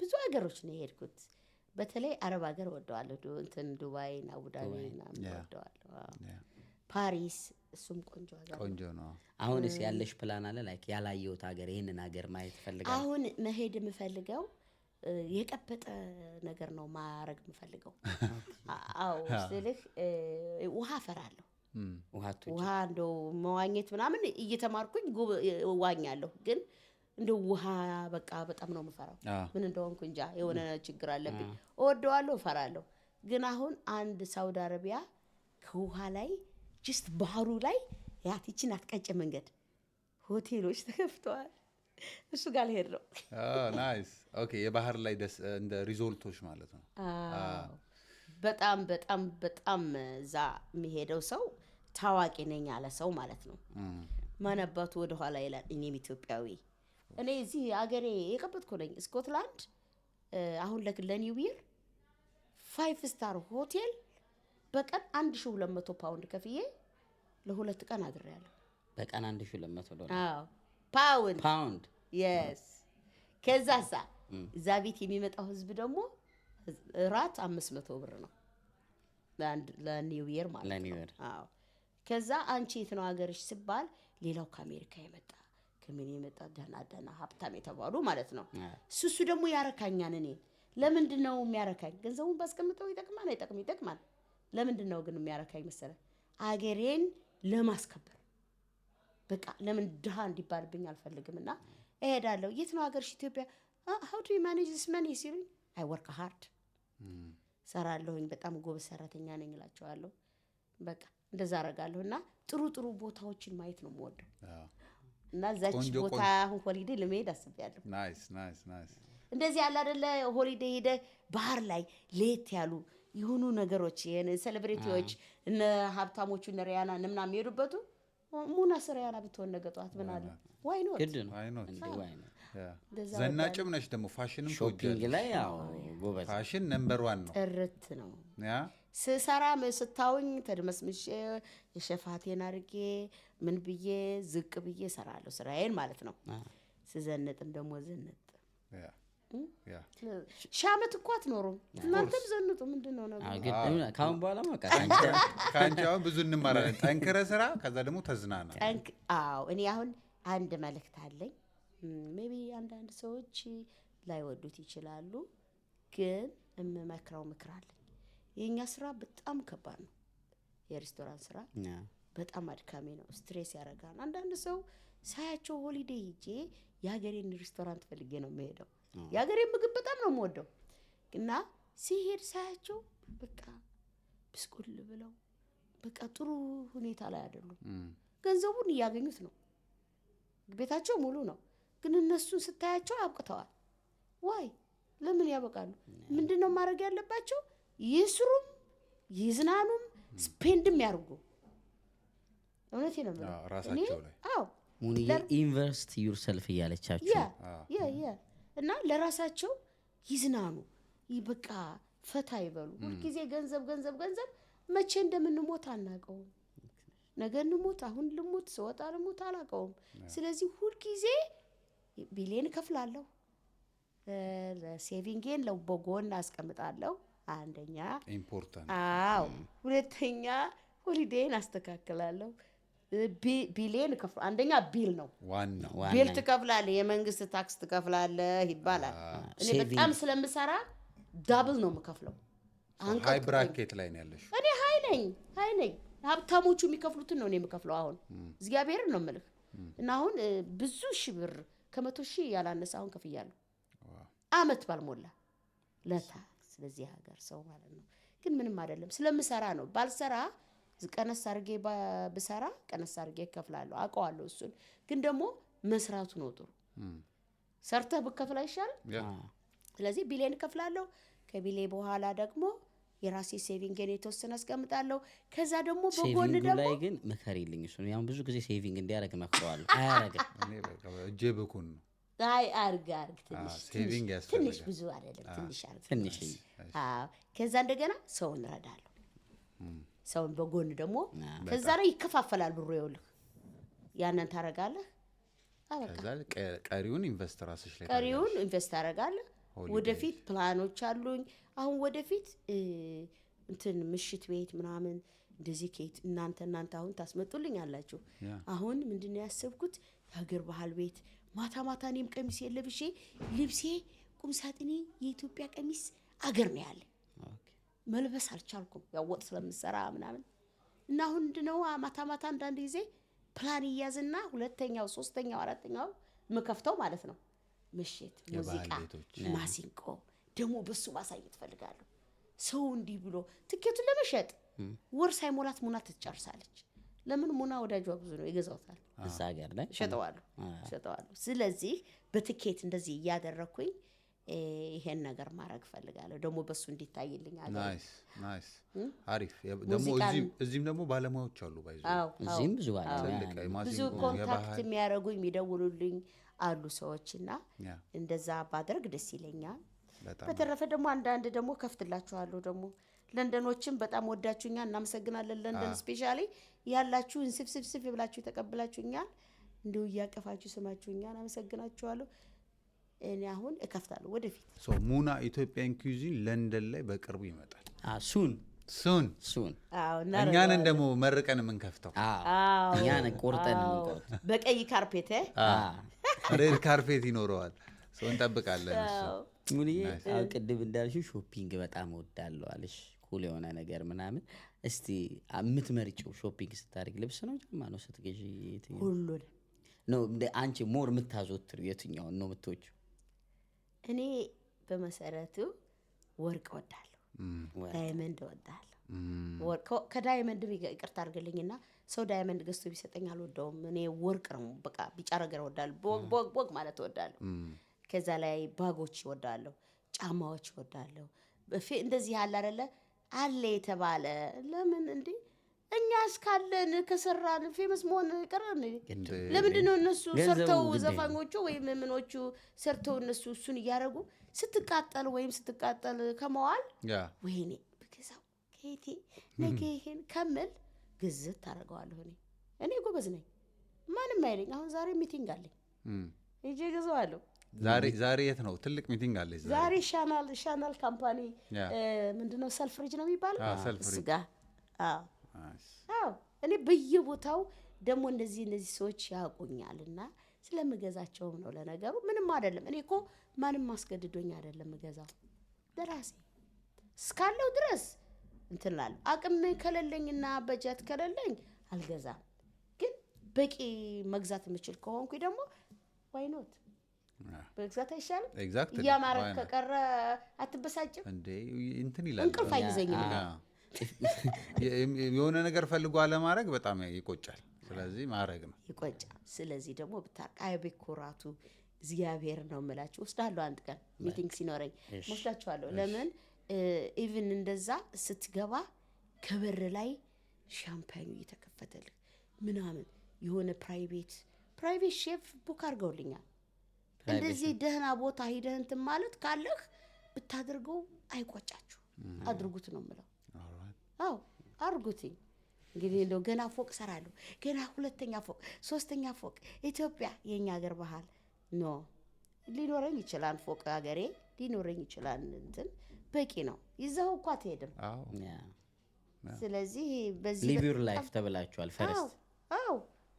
ብዙ ሀገሮች ነው የሄድኩት። በተለይ አረብ ሀገር ወደዋለሁ። እንትን ዱባይ እና አቡዳቢ ምናምን ወደዋለሁ። ፓሪስ እሱም ቆንጆ ነው። አሁንስ ያለሽ ፕላን አለ? ላይክ ያላየሁት ሀገር ይሄንን ሀገር ማየት ፈልጋለሁ። አሁን መሄድ የምፈልገው የቀበጠ ነገር ነው ማረግ የምፈልገው። አዎ ስልህ ውሃ ፈራለሁ። ውሃ እንደው መዋኘት ምናምን እየተማርኩኝ ዋኛለሁ፣ ግን እንደው ውሃ በቃ በጣም ነው የምፈራው። ምን እንደሆንኩ እንጃ የሆነ ችግር አለብኝ። እወደዋለሁ፣ እፈራለሁ። ግን አሁን አንድ ሳውዲ አረቢያ ከውሃ ላይ ጀስት ባህሩ ላይ ያቲችን አትቀጭ መንገድ ሆቴሎች ተከፍተዋል። እሱ ጋር ልሄድ ነው። ናይስ ኦኬ። የባህር ላይ እንደ ሪዞርቶች ማለት ነው። በጣም በጣም በጣም እዛ የሚሄደው ሰው ታዋቂ ነኝ ያለ ሰው ማለት ነው። ማን አባቱ ወደ ኋላ ይላል። እኔም ኢትዮጵያዊ እኔ እዚህ አገሬ የቀበጥኩ ነኝ። ስኮትላንድ አሁን ለኒው ይር 5 ስታር ሆቴል በቀን 1200 ፓውንድ ከፍዬ ለ2 ቀን አድሬያለሁ። በቀን $1200? አዎ ፓውንድ yes። ከዛሳ እዛ ቤት የሚመጣው ህዝብ ደግሞ ራት 500 ብር ነው ለኒው ይር ማለት ነው። አዎ ከዛ አንቺ የት ነው ሀገርሽ ሲባል ሌላው ከአሜሪካ የመጣ ከምን የመጣ ደህና ሀብታም የተባሉ ማለት ነው። እሱ ደግሞ ያረካኛል። እኔ ለምንድን ነው የሚያረካኝ? ገንዘቡን ባስቀምጠው ይጠቅማል። ለምንድን ነው ግን የሚያረካኝ መሰለ? አገሬን ለማስከበር በቃ ለምን ድሃ እንዲባልብኝ አልፈልግምና እሄዳለሁ። የት ነው ሀገርሽ? ኢትዮጵያ። how do you manage this money ሲሉኝ I work hard ሰራለሁኝ፣ በጣም ጎበዝ ሰራተኛ ነኝ እላቸዋለሁ። በቃ እንደዛ አደርጋለሁና ጥሩ ቦታዎችን ማየት ነው የምወደው። እና ዛች ቦታ አሁን ሆሊዴይ ለመሄድ አስቤያለሁ። ናይስ እንደዚህ ያለ አይደለ ሆሊዴይ ሄደ ባህር ላይ ለየት ያሉ የሆኑ ነገሮች ሴሌብሪቲዎች እነ ሀብታሞቹ እነ ሪያና ምናምን የሚሄዱበቱ ሙና ስሪያና ብትሆን ነገ ጠዋት ምን አለ ዋይ ኖት ግድ ነው። ዘናጭም ነሽ ደግሞ ፋሽንም ሾፒንግ ላይ ያው ጎበዝ። ፋሽን ነምበር 1 ነው። ጥርት ነው ስሰራ ስታውኝ ተድመስምሽ የሸፋቴን አድርጌ ምን ብዬ ዝቅ ብዬ ሰራለሁ ስራዬን ማለት ነው። ስዘንጥም ደግሞ ዝንጥ ሻመት እኮ አትኖሩም እናንተም ዘንጡ። ምንድነው ነው ካሁን በኋላ ማቃ ካንቻው ብዙ እንማራለን። ጠንክረ ስራ፣ ከዛ ደግሞ ተዝናና። አዎ እኔ አሁን አንድ መልእክት አለኝ። ሜቢ አንዳንድ ሰዎች ላይወዱት ይችላሉ፣ ግን የምመክረው ምክር አለኝ። የኛ ስራ በጣም ከባድ ነው። የሬስቶራንት ስራ በጣም አድካሚ ነው፣ ስትሬስ ያደርጋል። አንዳንድ ሰው ሳያቸው ሆሊዴይ ሄጄ የሀገሬን ሬስቶራንት ፈልጌ ነው የምሄደው። የሀገሬን ምግብ በጣም ነው የምወደው፣ እና ሲሄድ ሳያቸው በቃ ብስቁል ብለው በቃ ጥሩ ሁኔታ ላይ አይደሉም። ገንዘቡን እያገኙት ነው፣ ቤታቸው ሙሉ ነው፣ ግን እነሱን ስታያቸው አብቅተዋል። ዋይ ለምን ያበቃሉ? ምንድነው ማድረግ ያለባቸው? ይስሩም ይዝናኑም ስፔንድም ያርጉ። እውነቴ ነው ራሳቸው ላይ ሙኒዬ ኢንቨስት ዩርሰልፍ እያለቻችሁ ያ እና ለራሳቸው ይዝናኑ፣ ይበቃ ፈታ ይበሉ። ሁልጊዜ ገንዘብ ገንዘብ ገንዘብ መቼ እንደምንሞት አናውቀውም። ነገ እንሞት፣ አሁን ልሞት፣ ስወጣ ልሞት አላውቀውም። ስለዚህ ሁልጊዜ ቢሌን እከፍላለሁ፣ ለሴቪንጌን በጎን አስቀምጣለሁ። አንደኛ ኢምፖርታንት። ሁለተኛ ሆሊዴይን አስተካክላለሁ። ቢሌን ከፍላ አንደኛ ቢል ነው ዋናው ቢል ትከፍላለህ፣ የመንግስት ታክስ ትከፍላለህ ይባላል። እኔ በጣም ስለምሰራ ዳብል ነው የምከፍለው። ሃይ ብራኬት ላይ ነው ያለሽ። እኔ ሃይ ነኝ። ሀብታሞቹ የሚከፍሉትን ነው እኔ የምከፍለው። አሁን እግዚአብሔርን ነው የምልህ። እና አሁን ብዙ ሺህ ብር ከ100,000 ያላነሰ አሁን ከፍያለሁ፣ አመት ባልሞላ ለታክስ ለዚህ ሀገር ሰው ማለት ነው። ግን ምንም አይደለም ስለምሰራ ነው። ባልሰራ ቀነስ አድርጌ ብሰራ ቀነስ አድርጌ እከፍላለሁ፣ አውቀዋለሁ እሱን። ግን ደግሞ መስራቱ ነው ጥሩ። ሰርተህ ብከፍል አይሻልም? ስለዚህ ቢሌን እከፍላለሁ። ከቢሌ በኋላ ደግሞ የራሴ ሴቪንግን የተወሰነ አስቀምጣለሁ። ከዛ ደግሞ በጎን ደግሞ ላይ ግን መከሪልኝ እሱ ነው። ብዙ ጊዜ ሴቪንግ እንዲያደርግ መክረዋለሁ። አያረግም። እኔ በቃ እጄ በኩን ነው። አርግ ትንሽ ብዙ አይደለም፣ ትንሽ። ከዛ እንደገና ሰውን እረዳለሁ። ሰውን በጎን ደግሞ ከዛ ላይ ይከፋፈላል ብሩ። ይኸውልህ ያንን ታረጋለህ። ከዛ ቀሪውን ኢንቨስት ራስሽ ላይ ቀሪውን ኢንቨስት ታረጋለህ። ወደፊት ፕላኖች አሉኝ። አሁን ወደፊት እንትን ምሽት ቤት ምናምን እንደዚህ ኬት እናንተ አሁን ታስመጡልኝ አላችሁ። አሁን ምንድነው ያሰብኩት? የሀገር ባህል ቤት ማታ ማታ እኔም ቀሚስ የለብሼ ልብሴ ቁምሳጥኔ የኢትዮጵያ ቀሚስ አገር ነው ያለ። መልበስ አልቻልኩም ያው ወጥ ስለምሰራ ምናምን። እና አሁን እንደው ማታ ማታ አንዳንድ ጊዜ ፕላን ይያዝና ሁለተኛው ሶስተኛው አራተኛው መከፍተው ማለት ነው ምሽት ሙዚቃ ማሲንቆ ደግሞ በሱ ማሳየት ፈልጋለሁ። ሰው እንዲህ ብሎ ትኬቱን ለመሸጥ ወር ሳይሞላት ሙና ትጨርሳለች። ለምን ሙና ወዳጇ ብዙ ነው ይገዛውታል። እዛ ሀገር ላይ ሸጠዋለሁ። ስለዚህ በትኬት እንደዚህ እያደረኩኝ ይሄን ነገር ማድረግ ፈልጋለሁ። ደግሞ በሱ እንዲታይልኝ አገር ናይስ አሪፍ። ደግሞ እዚህም ደግሞ ባለሙያዎች አሉ ባይዙ እዚህም ብዙ ባለሙያ ብዙ ኮንታክት የሚያደርጉኝ የሚደውሉልኝ አሉ ሰዎችና እንደዛ ባደርግ ደስ ይለኛል። በተረፈ ደግሞ አንዳንድ ደግሞ ከፍትላችኋለሁ። ደግሞ ለንደኖችም በጣም ወዳችሁኛል፣ እናመሰግናለን። ለንደን ስፔሻሊ ያላችሁ እንስፍስፍ ብላችሁ ተቀብላችሁኛል፣ እንዲሁ እያቀፋችሁ ስማችሁኛል፣ አመሰግናችኋለሁ። እኔ አሁን እከፍታለሁ ወደፊት። ሙና ኢትዮጵያን ኩዚን ለንደን ላይ በቅርቡ ይመጣል። ሱን እኛን ደግሞ መርቀን የምንከፍተው እኛን ቆርጠን የምንከፍተው በቀይ ካርፔት ሬድ ካርፔት ይኖረዋል። ሰው እንጠብቃለን። ሙኒዬ ቅድም እንዳልሽው ሾፒንግ በጣም እወዳለሁ አለሽ፣ ኩል የሆነ ነገር ምናምን። እስቲ የምትመርጪው ሾፒንግ ስታደርግ ልብስ ነው ጫማ ነው ስትገዢ? ሁሉን ነው አንቺ ሞር የምታዘወትሪው የትኛውን ነው የምትወጪው? እኔ በመሰረቱ ወርቅ እወዳለሁ፣ ዳይመንድ እወዳለሁ። ከዳይመንድ ይቅርታ አድርግልኝና ሰው ዳይመንድ ገዝቶ ቢሰጠኝ አልወደውም። እኔ ወርቅ ነው በቃ ቢጫ ነገር እወዳለሁ፣ ቦግ ማለት እወዳለሁ። ከዛ ላይ ባጎች እወዳለሁ፣ ጫማዎች እወዳለሁ። እንደዚህ ያለ አይደለ አለ የተባለ ለምን እንዴ እኛ እስካለን ከሰራን ፌመስ መሆን ይቀራል። ለምንድን ነው እነሱ ሰርተው ዘፋኞቹ ወይም ምኖቹ ሰርተው እነሱ እሱን እያደረጉ ስትቃጠል ከመዋል ወይኔ በከዛው ከይቴ ነገ ይሄን ከመል ግዝት ታደርገዋለሁ። እኔ ጎበዝ ነኝ፣ ማንም አይለኝ። አሁን ዛሬ ሚቲንግ አለኝ እጄ ገዛዋለሁ። ዛሬ የት ነው? ትልቅ ሚቲንግ አለ ዛሬ ሻናል ካምፓኒ ምንድነው ሰልፍሪጅ ነው የሚባለው እሱ ጋር። እኔ በየቦታው ደግሞ እነዚህ ሰዎች ያውቁኛልና ስለምገዛቸውም ነው። ለነገሩ ምንም አይደለም። እኔ እኮ ማንም ማስገድዶኝ አይደለም ገዛው ለራሴ እስካለው ድረስ እንትላል። አቅም ከሌለኝና በጀት ከሌለኝ አልገዛም። ግን በቂ መግዛት የምችል ከሆንኩኝ ደግሞ ዋይ ኖት በግዛት አይሻልም? ያማረክ ከቀረ አትበሳጭም እንዴ? እንትን ይላል እንቅልፍ አይዘኝም። የሆነ ነገር ፈልጎ አለማድረግ በጣም ይቆጫል። ስለዚህ ማድረግ ነው ይቆጫል። ስለዚህ ደግሞ ብታርቃይ በኩራቱ እግዚአብሔር ነው የምላችሁ። ወስዳለሁ አንድ ቀን ሚቲንግ ሲኖረኝ ወስዳችኋለሁ። ለምን ኢቭን እንደዛ ስትገባ ከበር ላይ ሻምፓኙ እየተከፈተልህ ምናምን የሆነ ፕራይቬት ሼፍ ቡክ አድርገውልኛል። እንደዚህ ደህና ቦታ ሂደህ እንትን ማለት ካለህ ብታደርገው አይቆጫችሁ። አድርጉት ነው የምለው። አዎ አድርጉትኝ። እንግዲህ እንደው ገና ፎቅ ሰራለሁ፣ ገና 2ኛ ፎቅ 3ኛ ፎቅ ኢትዮጵያ የኛ ሀገር ባህል ኖ ሊኖረኝ ይችላል። ፎቅ ሀገሬ ሊኖረኝ ይችላል። እንትን በቂ ነው። ይዘው እኮ አትሄድም። ስለዚህ በዚህ ሊቭ ዩር ላይፍ ተብላችኋል ፈርስት። አዎ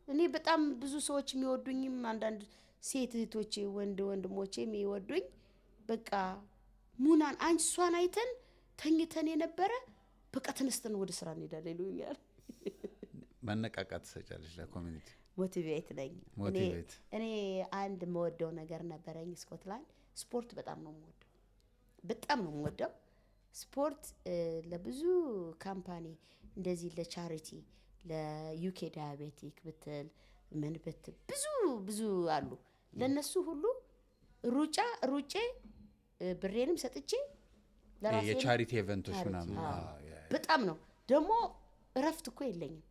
እኔ በጣም ብዙ ሰዎች የሚወዱኝም አንዳንድ ሴት እህቶቼ ወንድሞቼ የሚወዱኝ በቃ ሙናን አንቺ እሷን አይተን ተኝተን የነበረ በቃ ተነስተን ወደ ስራ እንሄዳለን ይሉኛል። መነቃቃት ትሰጫለሽ ለኮሚኒቲ ሞቲቬት ነኝ። እኔ አንድ የምወደው ነገር ነበረኝ ስኮትላንድ። ስፖርት በጣም ነው የምወደው ስፖርት። ለብዙ ካምፓኒ እንደዚህ ለቻሪቲ ለዩኬ ዳያቤቲክ ብትል ምን ብትል ብዙ አሉ። ለነሱ ሁሉ ሩጬ ብሬንም ሰጥቼ ለራሴ የቻሪቲ ኢቨንቶች ምናምን በጣም ነው ደግሞ እረፍት እኮ የለኝም።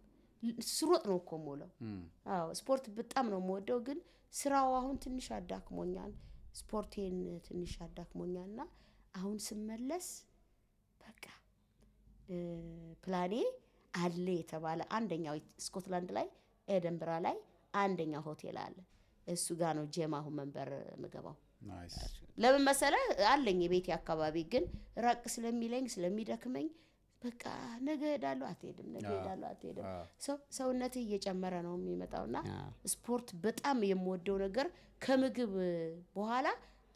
ስሮጥ ነው እኮ የምውለው። አዎ ስፖርት በጣም ነው የምወደው። ግን ስራው አሁን ትንሽ አዳክሞኛል። ስፖርቴን ትንሽ አዳክሞኛልና አሁን ስመለስ በቃ ፕላኔ አለ የተባለ አንደኛው ስኮትላንድ ላይ ኤደንብራ ላይ አንደኛው ሆቴል አለ። እሱ ጋር ነው ጄማሁ መንበር ምገባው። ናይስ። ለምን መሰለህ አለኝ የቤቴ አካባቢ፣ ግን ራቅ ስለሚለኝ ስለሚደክመኝ በቃ ነገ ሄዳለሁ አትሄድም፣ ነገ ሄዳለሁ አትሄድም። ሰውነት እየጨመረ ነው የሚመጣውና ስፖርት በጣም የምወደው ነገር ከምግብ በኋላ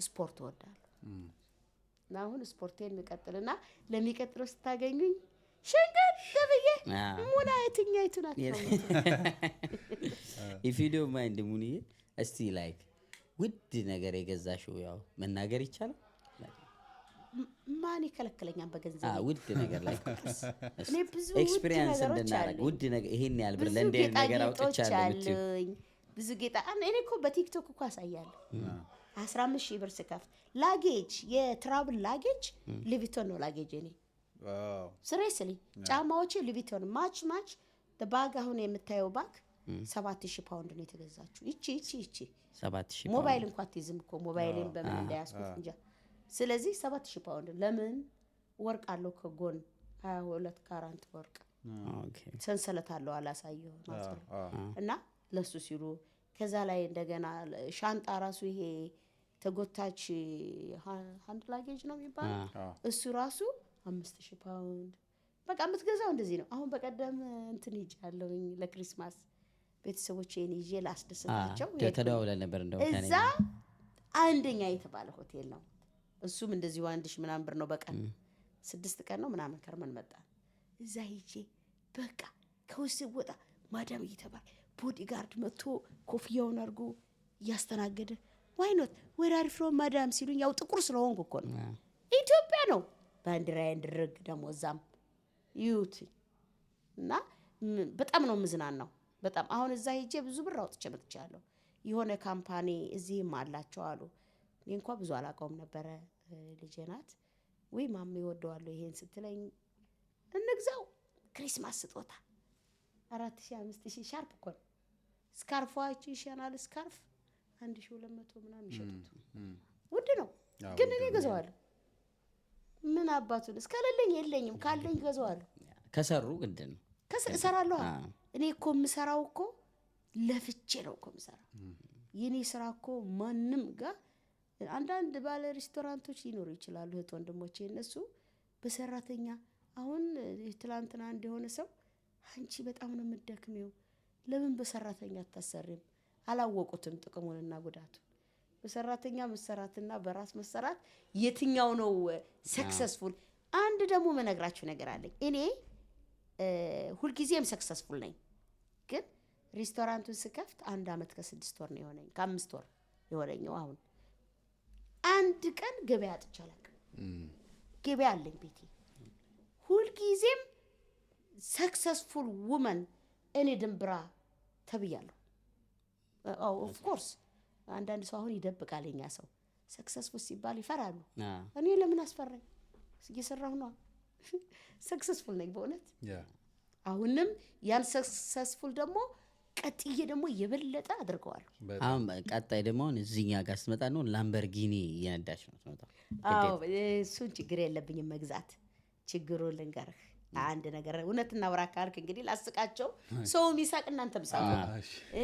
ስፖርት እወዳለሁ። እና አሁን ስፖርቴን እንቀጥልና ለሚቀጥለው ስታገኙኝ ሸንገት ተብዬ ሙና የትኛይቱ ናት? if you don't mind ሙኒ እስቲ ላይክ ውድ ነገር የገዛሽው ያው መናገር ይቻላል? ማን ይከለክለኛል? በገንዘብ ውድ ነገር ላይ እኔ ብዙ ኤክስፒሪየንስ እንደናረግ ውድ ነገር ይሄን ያህል ብር ለእንደ ነገር አውጥቻለሁ። ብዙ ጌጣ እኔ እኮ በቲክቶክ እኮ አሳያለሁ። 15,000 ብር ስከፍት ላጌጅ የትራቭል ላጌጅ ሊቪቶን ነው ላጌጅ። እኔ ስሬስሊ ጫማዎቼ ሊቪቶን ማች ባግ አሁን የምታየው ባግ 7,000 ፓውንድ ነው የተገዛችው። ይቺ 7,000 ሞባይል እንኳን ትይዝም እኮ ሞባይልን በምን እንዳያስኩት እንጃ። ስለዚህ 7,000 ፓውንድ ለምን ወርቅ አለው ከጎን 22 ካራንት ወርቅ ሰንሰለት አለው አላሳየው እና ለሱ ሲሉ ከዛ ላይ እንደገና ሻንጣ ራሱ ይሄ ተጎታች ሃንድ ላጌጅ ነው የሚባለው እሱ ራሱ 5,000 ፓውንድ። በቃ የምትገዛው እንደዚህ ነው። አሁን በቀደም እንትን ይጃለሁኝ ለክሪስማስ ቤተሰቦቼን ይዤ ላስደስታቸው ተደዋውለን ነበር። እንደው እዛ አንደኛ የተባለ ሆቴል ነው። እሱም እንደዚህ 1,000 ምናምን ብር ነው በቀን 6 ቀን ነው ምናምን ከርመን መጣን። እዛ ሂጄ በቃ ከውስጥ ወጣ ማዳም እየተባለ ቦዲጋርድ መጥቶ ኮፍያውን አድርጎ እያስተናገደ ዋይ ኖት ዌር አር ፍሮም ማዳም ሲሉኝ ያው ጥቁር ስለሆንኩ እኮ ነው ኢትዮጵያ ነው ባንዲራዬ እንድርግ ደግሞ እዛም ዩቲ እና በጣም ነው ምዝናናው በጣም። አሁን እዛ ሂጄ ብዙ ብር አውጥቼ መጥቻለሁ። የሆነ ካምፓኒ እዚህም አላቸው አሉ። እኔ እንኳን ብዙ አላውቀውም ነበረ። ልጄ ናት ወይ ማሚ ወደዋለሁ ይሄን ስትለኝ እንግዛው ክሪስማስ ስጦታ 4,000 5,000 ሻርፕ እኮ ነው። ስካርፏች ይሻናል ስካርፍ 1,200 ምናምን ይሸጡት ውድ ነው። ግን እኔ ገዛዋለሁ። ምን አባቱን እስካለኝ የለኝም ካለኝ ገዛዋለሁ። ከሰሩ ግድ ነው እሰራለሁ። እኔ እኮ የምሰራው እኮ ለፍቼ ነው እኮ የምሰራው። የኔ ስራ እኮ ማንም ጋር አንዳንድ ባለ ሬስቶራንቶች ሊኖሩ ይችላሉ እህት ወንድሞቼ፣ እነሱ በሰራተኛ አሁን ትላንትና እንደሆነ ሰው አንቺ በጣም ነው የምትደክሚው ለምን በሰራተኛ አታሰሪም? አላወቁትም ጥቅሙንና ጉዳቱን። በሰራተኛ መሰራትና በራስ መሰራት የትኛው ነው ሰክሰስፉል? አንድ ደግሞ መነግራችሁ ነገር አለኝ። እኔ ሁልጊዜም ሰክሰስፉል ነኝ፣ ግን ሬስቶራንቱን ስከፍት 1 ዓመት ከ6 ወር ነው የሆነኝ፣ ከ5 ወር የሆነኛው። አሁን አንድ ቀን ገበያ አጥቼ አላውቅም። ገበያ አለኝ ቤቴ። ሁልጊዜም ሰክሰስፉል ውመን እኔ ድንብራ ተብያለሁ። ኦፍ ኮርስ አንዳንድ ሰው አሁን ይደብቃል። የኛ ሰው ሰክሰስፉል ሲባል ይፈራሉ። እኔ ለምን አስፈራኝ? እየሰራሁ ነው። ሰክሰስፉል ነኝ በእውነት። አሁንም ያን ሰክሰስፉል ደግሞ ቀጥዬ ደግሞ የበለጠ አድርገዋለሁ። አሁን ቀጣይ ደግሞ እዚህኛ ጋር ስትመጣ ነው ላምበርጊኒ እየነዳች ነው ትመጣው። እሱን ችግር የለብኝም መግዛት። ችግሩ ልንገርህ አንድ ነገር እውነትና ወራ ካልክ እንግዲህ ላስቃቸው ሰው ሚሳቅ እናንተም ሳቁ።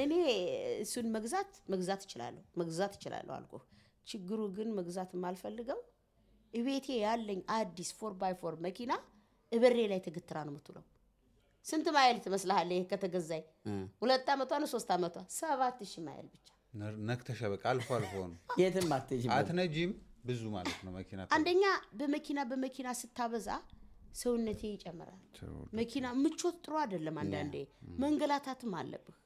እኔ እሱን መግዛት እችላለሁ አልኩ። ችግሩ ግን መግዛት የማልፈልገው እቤቴ ያለኝ አዲስ 4x4 መኪና እበሬ ላይ ተገትራ ነው የምትውለው። ስንት ማይል ትመስልሃለህ? ይሄ ከተገዛኝ 2 አመቷ ነው 3 አመቷ 7000 ማይል ብቻ ነክተሽ በቃ አልፎ ነው የትም አትነጂም ብዙ ማለት ነው መኪና። አንደኛ በመኪና ስታበዛ ሰውነቴ ይጨምራል። መኪና ምቾት ጥሩ አይደለም። አንዳንዴ መንገላታትም አለብህ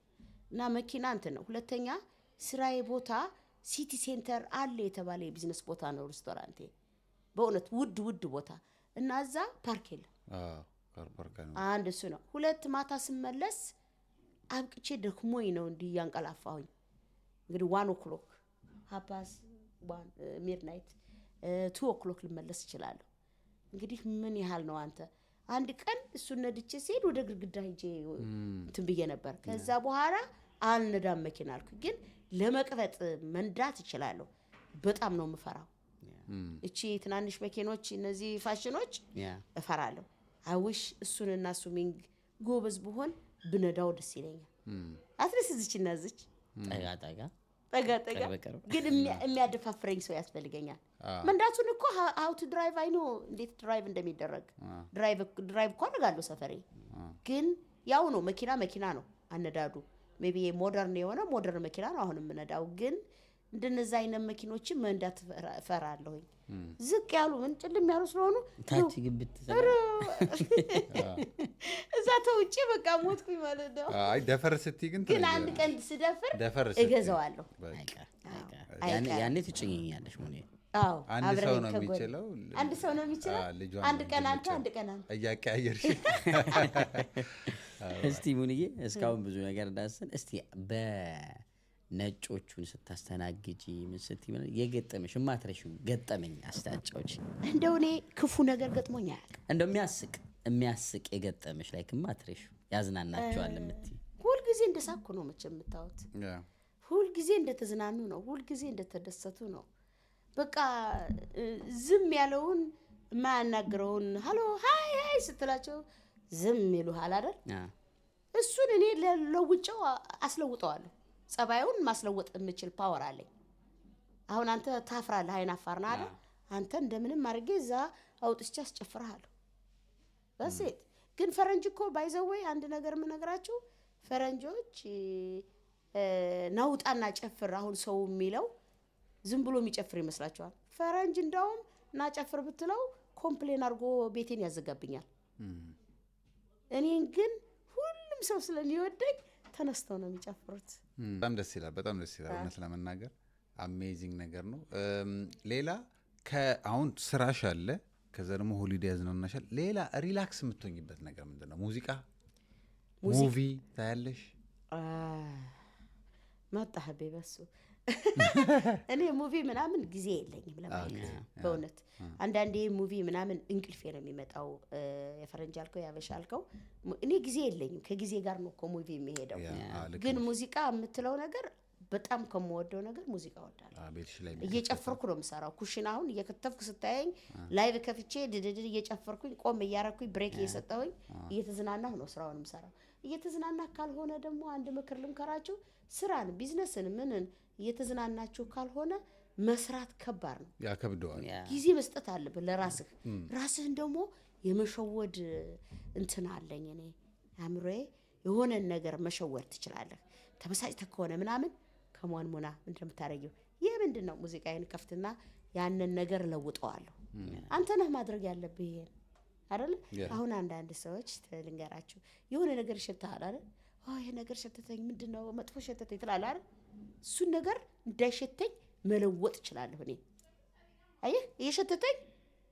እና መኪና እንትን ነው። ሁለተኛ ስራዬ ቦታ ሲቲ ሴንተር አለ የተባለ የቢዝነስ ቦታ ነው ሬስቶራንቴ። በእውነት ውድ ቦታ እና እዛ ፓርክ የለም። አንድ እሱ ነው። 2 ማታ ስመለስ አብቅቼ ደክሞኝ ነው እንዲህ ያንቀላፋሁኝ። እንግዲህ 1 o'clock ሃፓስ 1 midnight 2 o'clock ልመለስ እችላለሁ። እንግዲህ ምን ያህል ነው አንተ? አንድ ቀን እሱን ነድቼ ሲሄድ ወደ ግድግዳ ሄጄ እንትን ብዬ ነበር። ከዛ በኋላ አልነዳም መኪና አልኩ። ግን ለመቅበጥ መንዳት እችላለሁ። በጣም ነው የምፈራው። እቺ ትናንሽ መኪኖች እነዚህ ፋሽኖች እፈራለሁ። አይውሽ እሱንና ሱሚንግ ጎበዝ ብሆን ብነዳው ደስ ይለኛል። አትሊስት እዚችና እዚች ጠጋ ግን የሚያደፋፍረኝ ሰው ያስፈልገኛል። መንዳቱን እኮ how to drive I know እንዴት ድራይቭ እንደሚደረግ ድራይቭ እኮ አደርጋለሁ ሰፈሬ። ግን ያው ነው መኪና ነው አነዳዱ። ሜቢ ሞደርን የሆነ ሞደርን መኪና ነው አሁን የምነዳው። ግን እንደነዛ አይነት መኪኖችን መንዳት እፈራለሁኝ። ዝቅ ያሉ ምን ጭልም ያሉ ስለሆኑ ታች ግብት እዛ ተውጪ በቃ ሞትኩኝ ማለት ነው። አይ ደፈር ስትይ ግን አንድ ቀን ስደፍር እገዛዋለሁ። ያኔ ትጭኝኛለሽ ምን? አዎ አንድ ሰው ነው የሚችለው። አንድ ቀን አንተ እያቀያየርሽ እስቲ ሙኒዬ እስካሁን ብዙ ነገር ዳሰን። እስቲ በነጮቹን ስታስተናግጂ ምን ስትይ ማለት የገጠመሽ ማትረሺው ገጠመኝ አስታጫዎች። እንደው እኔ ክፉ ነገር ገጥሞኝ አያውቅም። እንደው የሚያስቅ የገጠመሽ ላይ ማትረሺው ያዝናናቸዋል የምትይ? ሁልጊዜ እንደሳኩ ነው መቼም የምታዩት። ሁልጊዜ እንደተዝናኑ ነው። ሁልጊዜ እንደተደሰቱ ነው። በቃ ዝም ያለውን የማያናግረውን ሃሎ ሃይ ስትላቸው ዝም ይሉሃል አይደል? እሱን እኔ ለውጨው አስለውጠዋለሁ። ጸባዩን ማስለወጥ የምችል ፓወር አለኝ። አሁን አንተ ታፍራለህ፣ አይናፋር ነህ አይደል? አንተ እንደምንም አድርጌ እዛ አውጥቼ አስጨፍርሃለሁ። በሴት ግን ፈረንጅ እኮ ባይዘወይ አንድ ነገር የምነግራችሁ ፈረንጆች ናውጣና ጨፍር አሁን ሰው የሚለው ዝም ብሎ የሚጨፍር ይመስላችኋል? ፈረንጅ እንደውም ናጨፍር ብትለው ኮምፕሌን አድርጎ ቤቴን ያዘጋብኛል። እኔን ግን ሁሉም ሰው ስለሚወደኝ ተነስተው ነው የሚጨፍሩት። በጣም ደስ ይላል። እውነት ለመናገር አሜዚንግ ነገር ነው። ሌላ አሁን ስራሽ አለ፣ ከዛ ደግሞ ሆሊዴይ ያዝናናሻል። ሌላ ሪላክስ የምትሆኝበት ነገር ምንድን ነው? ሙዚቃ፣ ሙቪ ታያለሽ? መጣህቤ በሱ እኔ ሙቪ ምናምን ጊዜ የለኝም ለማለት በእውነት። አንዳንዴ ሙቪ ምናምን እንቅልፌ ነው የሚመጣው። የፈረንጅ አልከው ያበሻ አልከው እኔ ጊዜ የለኝም። ከጊዜ ጋር ነው እኮ ሙቪ የሚሄደው። ግን ሙዚቃ የምትለው ነገር በጣም ከምወደው ነገር ሙዚቃ እወዳለሁ። እየጨፈርኩ ነው የምሰራው። ኩሽና አሁን እየከተፍኩ ስታየኝ ላይቭ ከፍቼ ድድድ እየጨፈርኩኝ ቆም እያረኩኝ ብሬክ እየሰጠሁኝ እየተዝናናሁ ነው ስራውን የምሰራው። እየተዝናና ካልሆነ ደግሞ አንድ ምክር ልምከራችሁ። ስራን ቢዝነስን ምንን እየተዝናናችሁ ካልሆነ መስራት ከባድ ነው፣ ያከብደዋል። ጊዜ መስጠት አለብህ ለራስህ። ራስህን ደግሞ የመሸወድ እንትን አለኝ እኔ አእምሮዬ። የሆነን ነገር መሸወድ ትችላለህ። ተበሳጭተህ ከሆነ ምናምን ከሞን ሙና እንደምታረጊው ይሄ ምንድነው? ሙዚቃዬን ከፍትና ያንን ነገር ለውጠዋለሁ። አንተ ነህ ማድረግ ያለብህ ይሄን አይደል? አሁን አንዳንድ ሰዎች ልንገራችሁ የሆነ ነገር ይሸታል አይደል? ይሄ ነገር ሸተተኝ፣ ምንድነው መጥፎ ሸተተኝ ትላለህ አይደል? እሱን ነገር እንዳይሸተኝ መለወጥ እችላለሁ እኔ። አየህ እየሸተተኝ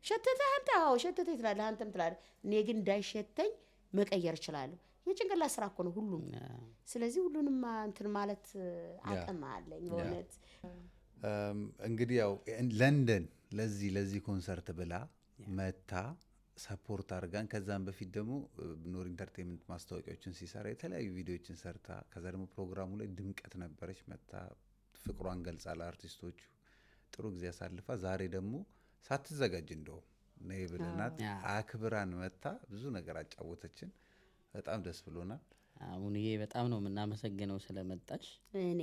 ሸተተህ አንተ ሸተተኝ ትላለህ አንተም ትላለህ። እኔ ግን እንዳይሸተኝ መቀየር እችላለሁ። የጭንቅላት ስራ እኮ ነው ሁሉም። ስለዚህ ሁሉንም እንትን ማለት አቅም አለኝ በእውነት። እንግዲህ ያው ለንደን ለዚህ ኮንሰርት ብላ መታ ሰፖርት አድርጋን ከዛም በፊት ደግሞ ኖር ኢንተርቴይንመንት ማስታወቂያዎችን ሲሰራ የተለያዩ ቪዲዮዎችን ሰርታ ከዛ ደግሞ ፕሮግራሙ ላይ ድምቀት ነበረች። መታ ፍቅሯን ገልጻ ለአርቲስቶቹ ጥሩ ጊዜ አሳልፋ ዛሬ ደግሞ ሳትዘጋጅ እንደውም ነይ ብለናት አክብራን መታ ብዙ ነገር አጫወተችን። በጣም ደስ ብሎናል። አሁንዬ በጣም ነው የምናመሰግነው ስለመጣሽ።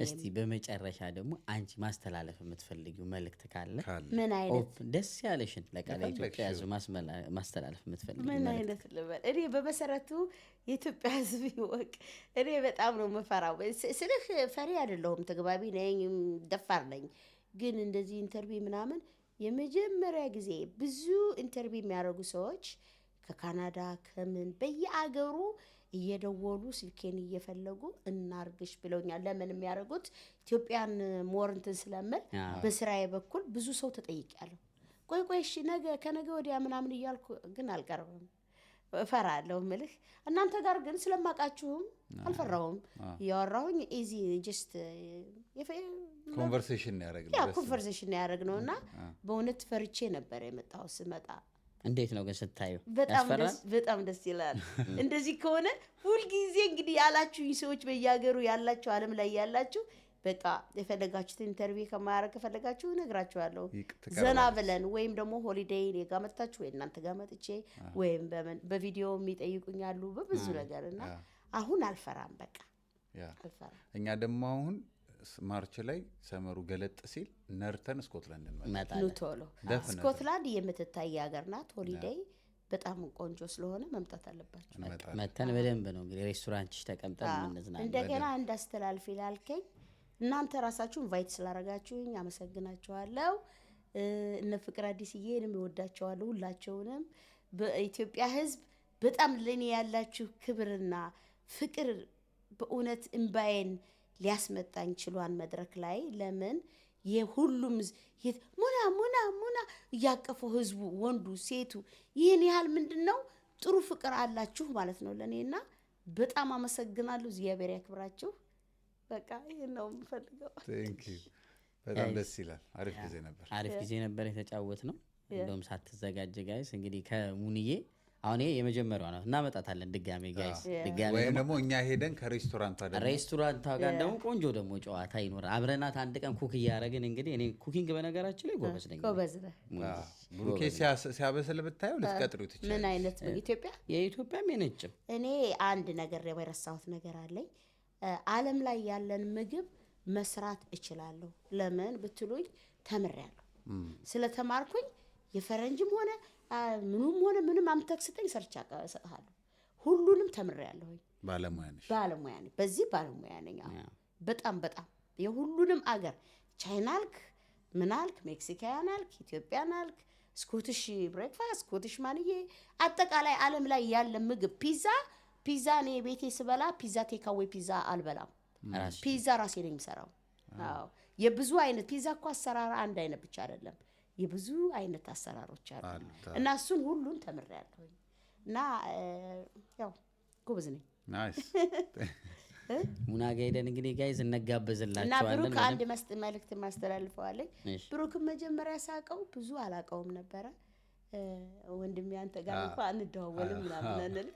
እስቲ በመጨረሻ ደግሞ አንቺ ማስተላለፍ የምትፈልጊው መልእክት ካለ ምን አይነት ደስ ያለሽን ለቃለ ኢትዮጵያ ሕዝብ ማስተላለፍ የምትፈልጊው ምን አይነት ልበል? እኔ በመሰረቱ የኢትዮጵያ ሕዝብ ይወቅ፣ እኔ በጣም ነው የምፈራው። ስልህ ፈሪ አይደለሁም፣ ተግባቢ ነኝ፣ ደፋር ነኝ። ግን እንደዚህ ኢንተርቪው ምናምን የመጀመሪያ ጊዜ ብዙ ኢንተርቪው የሚያደርጉ ሰዎች ከካናዳ ከምን በየአገሩ እየደወሉ ስልኬን እየፈለጉ እናርግሽ ብለውኛል። ለምን የሚያደርጉት ኢትዮጵያን ሞር እንትን ስለምል በስራዬ በኩል ብዙ ሰው ተጠይቄያለሁ። ቆይ እሺ ነገ ከነገ ወዲያ ምናምን እያልኩ ግን አልቀርብም፣ እፈራለሁ ምልህ። እናንተ ጋር ግን ስለማውቃችሁም አልፈራሁም። እያወራሁኝ ኢዚ ጀስት ኮንቨርሴሽን ያደረግነው እና በእውነት ፈርቼ ነበር የመጣው ስመጣ። እንዴት ነው ግን ስታዩ? በጣም ደስ ይላል። እንደዚህ ከሆነ ሁልጊዜ እንግዲህ ያላችሁኝ ሰዎች በየሀገሩ ያላችሁ ዓለም ላይ ያላችሁ በቃ የፈለጋችሁት ኢንተርቪው ከማያረግ ከፈለጋችሁ እነግራችኋለሁ። ዘና ብለን ወይም ደግሞ ሆሊዴይ እኔ ጋር መጥታችሁ ወይ እናንተ ጋር መጥቼ ወይም በቪዲዮ የሚጠይቁኛሉ በብዙ ነገር እና አሁን አልፈራም። በቃ አልፈራም። እኛ ደግሞ አሁን ማርች ላይ ሰመሩ ገለጥ ሲል ነርተን ስኮትላንድ እንመጣለን። ቶሎ ስኮትላንድ የምትታይ ሀገር ናት። ሆሊዴይ በጣም ቆንጆ ስለሆነ መምጣት አለባችሁ። መተን በደንብ ነው እንግዲህ ሬስቶራንትሽ ተቀምጠን እንዝናለን። እንደገና እንዳስተላልፍ ይላልከኝ እናንተ ራሳችሁ ኢንቫይት ስላደረጋችሁኝ አመሰግናችኋለሁ። እነ ፍቅር አዲስዬንም እወዳቸዋለሁ ሁላቸውንም። በኢትዮጵያ ሕዝብ በጣም ለኔ ያላችሁ ክብርና ፍቅር በእውነት እንባዬን ሊያስመጣኝ ችሏን መድረክ ላይ ለምን የሁሉም ሙና እያቀፈው ህዝቡ ወንዱ ሴቱ ይህን ያህል ምንድነው ጥሩ ፍቅር አላችሁ ማለት ነው ለኔና በጣም አመሰግናለሁ። እግዚአብሔር ያክብራችሁ። በቃ ይሄን ነው የምፈልገው። ቴንክ ዩ በጣም ደስ ይላል። አሪፍ ጊዜ ነበር የተጫወት ነው። እንደውም ሳትዘጋጅ ጋይስ እንግዲህ ከሙኒዬ አሁን ይሄ የመጀመሪያው ነው። እናመጣታለን ድጋሜ ጋይስ ድጋሜ ወይ ደግሞ እኛ ሄደን ከሬስቶራንቷ ጋር ደግሞ ቆንጆ ደግሞ ጨዋታ ይኖራል። አብረናት አንድ ቀን ኩክ እያደረግን እንግዲህ እኔ ኩኪንግ በነገራችን ላይ ጎበዝ ነኝ። ብሩኬ ሲያበስል ብታየው ልትቀጥሩ ትችላለሽ። ምን አይነት የኢትዮጵያም የነጭም። እኔ አንድ ነገር የረሳሁት ነገር አለኝ። ዓለም ላይ ያለን ምግብ መስራት እችላለሁ። ለምን ብትሉኝ ተምሬያለሁ። ስለተማርኩኝ የፈረንጅም ሆነ ምንም አምተክ ስጠኝ ሰርቻ እሰጥሃለሁ። ሁሉንም ተምሬያለሁ። ባለሙያ ነኝ። በዚህ ባለሙያ ነኝ። በጣም የሁሉንም አገር ቻይና አልክ ምን አልክ ሜክሲካን አልክ ኢትዮጵያን አልክ ስኮቲሽ ብሬክፋስት ስኮቲሽ ማንዬ አጠቃላይ ዓለም ላይ ያለ ምግብ ፒዛ እኔ ቤቴ ስበላ ፒዛ ቴካዌ ፒዛ አልበላም። ፒዛ ራሴ ነኝ የምሰራው። አዎ የብዙ አይነት ፒዛ እኮ አሰራር አንድ አይነት ብቻ አይደለም። የብዙ አይነት አሰራሮች አሉ እና እሱን ሁሉን ተምሬያለሁ እና ያው ጎበዝ ነኝ። ናይስ ሙና ጋይደን እንግዲህ ጋይዝ እንጋበዝላችኋለን እና ብሩክ አንድ መልእክት ማስተላልፈዋለኝ። ብሩክም መጀመሪያ ሳቀው ብዙ አላቀውም ነበረ። ወንድሜ አንተ ጋር እንኳን አንደዋወልም ምናምን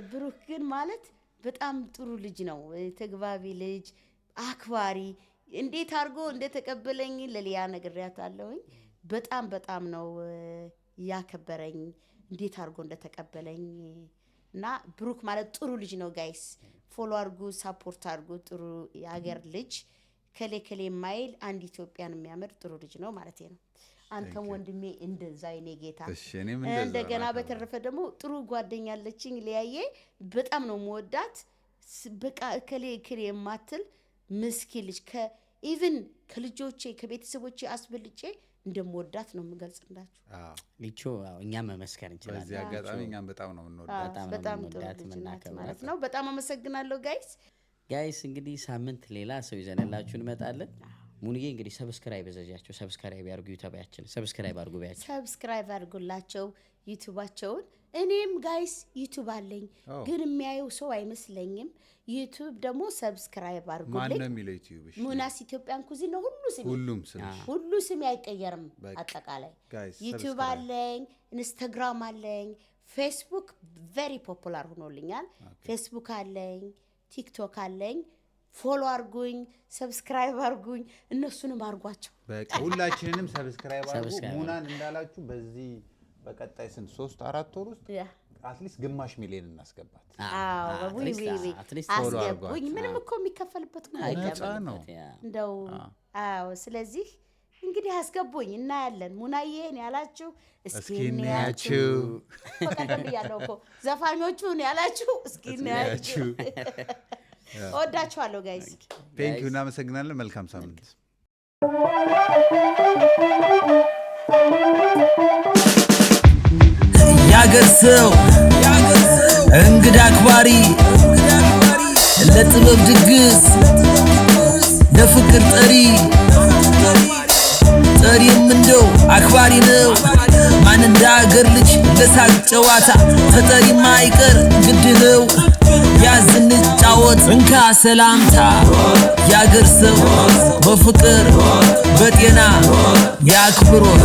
ብሩክ ግን ማለት በጣም ጥሩ ልጅ ነው። ተግባቢ ልጅ፣ አክባሪ። እንዴት አድርጎ እንደተቀበለኝ ለሊያ ነግሬያታለሁኝ። በጣም ነው ያከበረኝ እንዴት አድርጎ እንደተቀበለኝ እና ብሩክ ማለት ጥሩ ልጅ ነው ጋይስ። ፎሎ አድርጉ፣ ሳፖርት አድርጉ። ጥሩ የሀገር ልጅ ከሌ ማይል አንድ ኢትዮጵያን የሚያምር ጥሩ ልጅ ነው ማለት ነው። አንተም ወንድሜ እንደዛ የኔ ጌታ። እንደገና በተረፈ ደግሞ ጥሩ ጓደኛ አለችኝ ሊያዬ፣ በጣም ነው የምወዳት። በቃ ከሌ የማትል ምስኪን ልጅ ኢቭን ከልጆቼ ከቤተሰቦቼ አስበልጬ እንደምወዳት ነው የምገልጽላችሁ። ሊቾ እኛም መመስከር እንችላለን። በዚህ አጋጣሚ እኛም በጣም ነው የምንወዳት፣ በጣም ማለት ነው። በጣም አመሰግናለሁ ጋይስ። እንግዲህ ሳምንት ሌላ ሰው ይዘንላችሁ እንመጣለን። ሙኒዬ እንግዲህ ሰብስክራይብ ያዘዣቸው ሰብስክራይብ ያርጉ፣ ዩቲዩባችን ሰብስክራይብ አርጉ፣ ሰብስክራይብ አርጉላቸው ዩቲዩባቸውን። እኔም ጋይስ ዩቲዩብ አለኝ ግን የሚያየው ሰው አይመስለኝም ዩቲዩብ ደግሞ ሰብስክራይብ አድርጉልኝ ማን ነው የሚለው ዩቲዩብ እሺ ሙናስ ኢትዮጵያን ኩዚን ነው ሁሉ ስም አይቀየርም አጠቃላይ ዩቲዩብ አለኝ ኢንስታግራም አለኝ ፌስቡክ ቬሪ ፖፑላር ሆኖልኛል ፌስቡክ አለኝ ቲክቶክ አለኝ ፎሎ አርጉኝ ሰብስክራይብ አርጉኝ እነሱንም አርጓቸው በቃ ሁላችንንም ሰብስክራይብ አርጉ ሙናን እንዳላችሁ በዚህ በቀጣይ ስንት 3-4 ወር ውስጥ አትሊስት ግማሽ ሚሊዮን እናስገባት አትሊስት አስገቡኝ ምንም እኮ የሚከፈልበት ነው እንደው ስለዚህ እንግዲህ አስገቡኝ እና ያለን ሙናዬን ያላችሁ እስኪናያችሁ በቀደም ያለው እኮ ዘፋኞቹን ያላችሁ እስኪናያችሁ ወዳችኋለሁ ጋይስ ቴንክ ዩ እናመሰግናለን መልካም ሳምንት ያገር ሰው እንግዳ አክባሪ ለጥበብ ድግስ ለፍቅር ጠሪም እንደው አክባሪ ነው ማን እንደ አገር ልጅ ለሳቅ ጨዋታ ተጠሪማ አይቀር ግድ ነው ያዝን ጫወት እንካ ሰላምታ ያገር ሰው በፍቅር በጤና ያክብሮት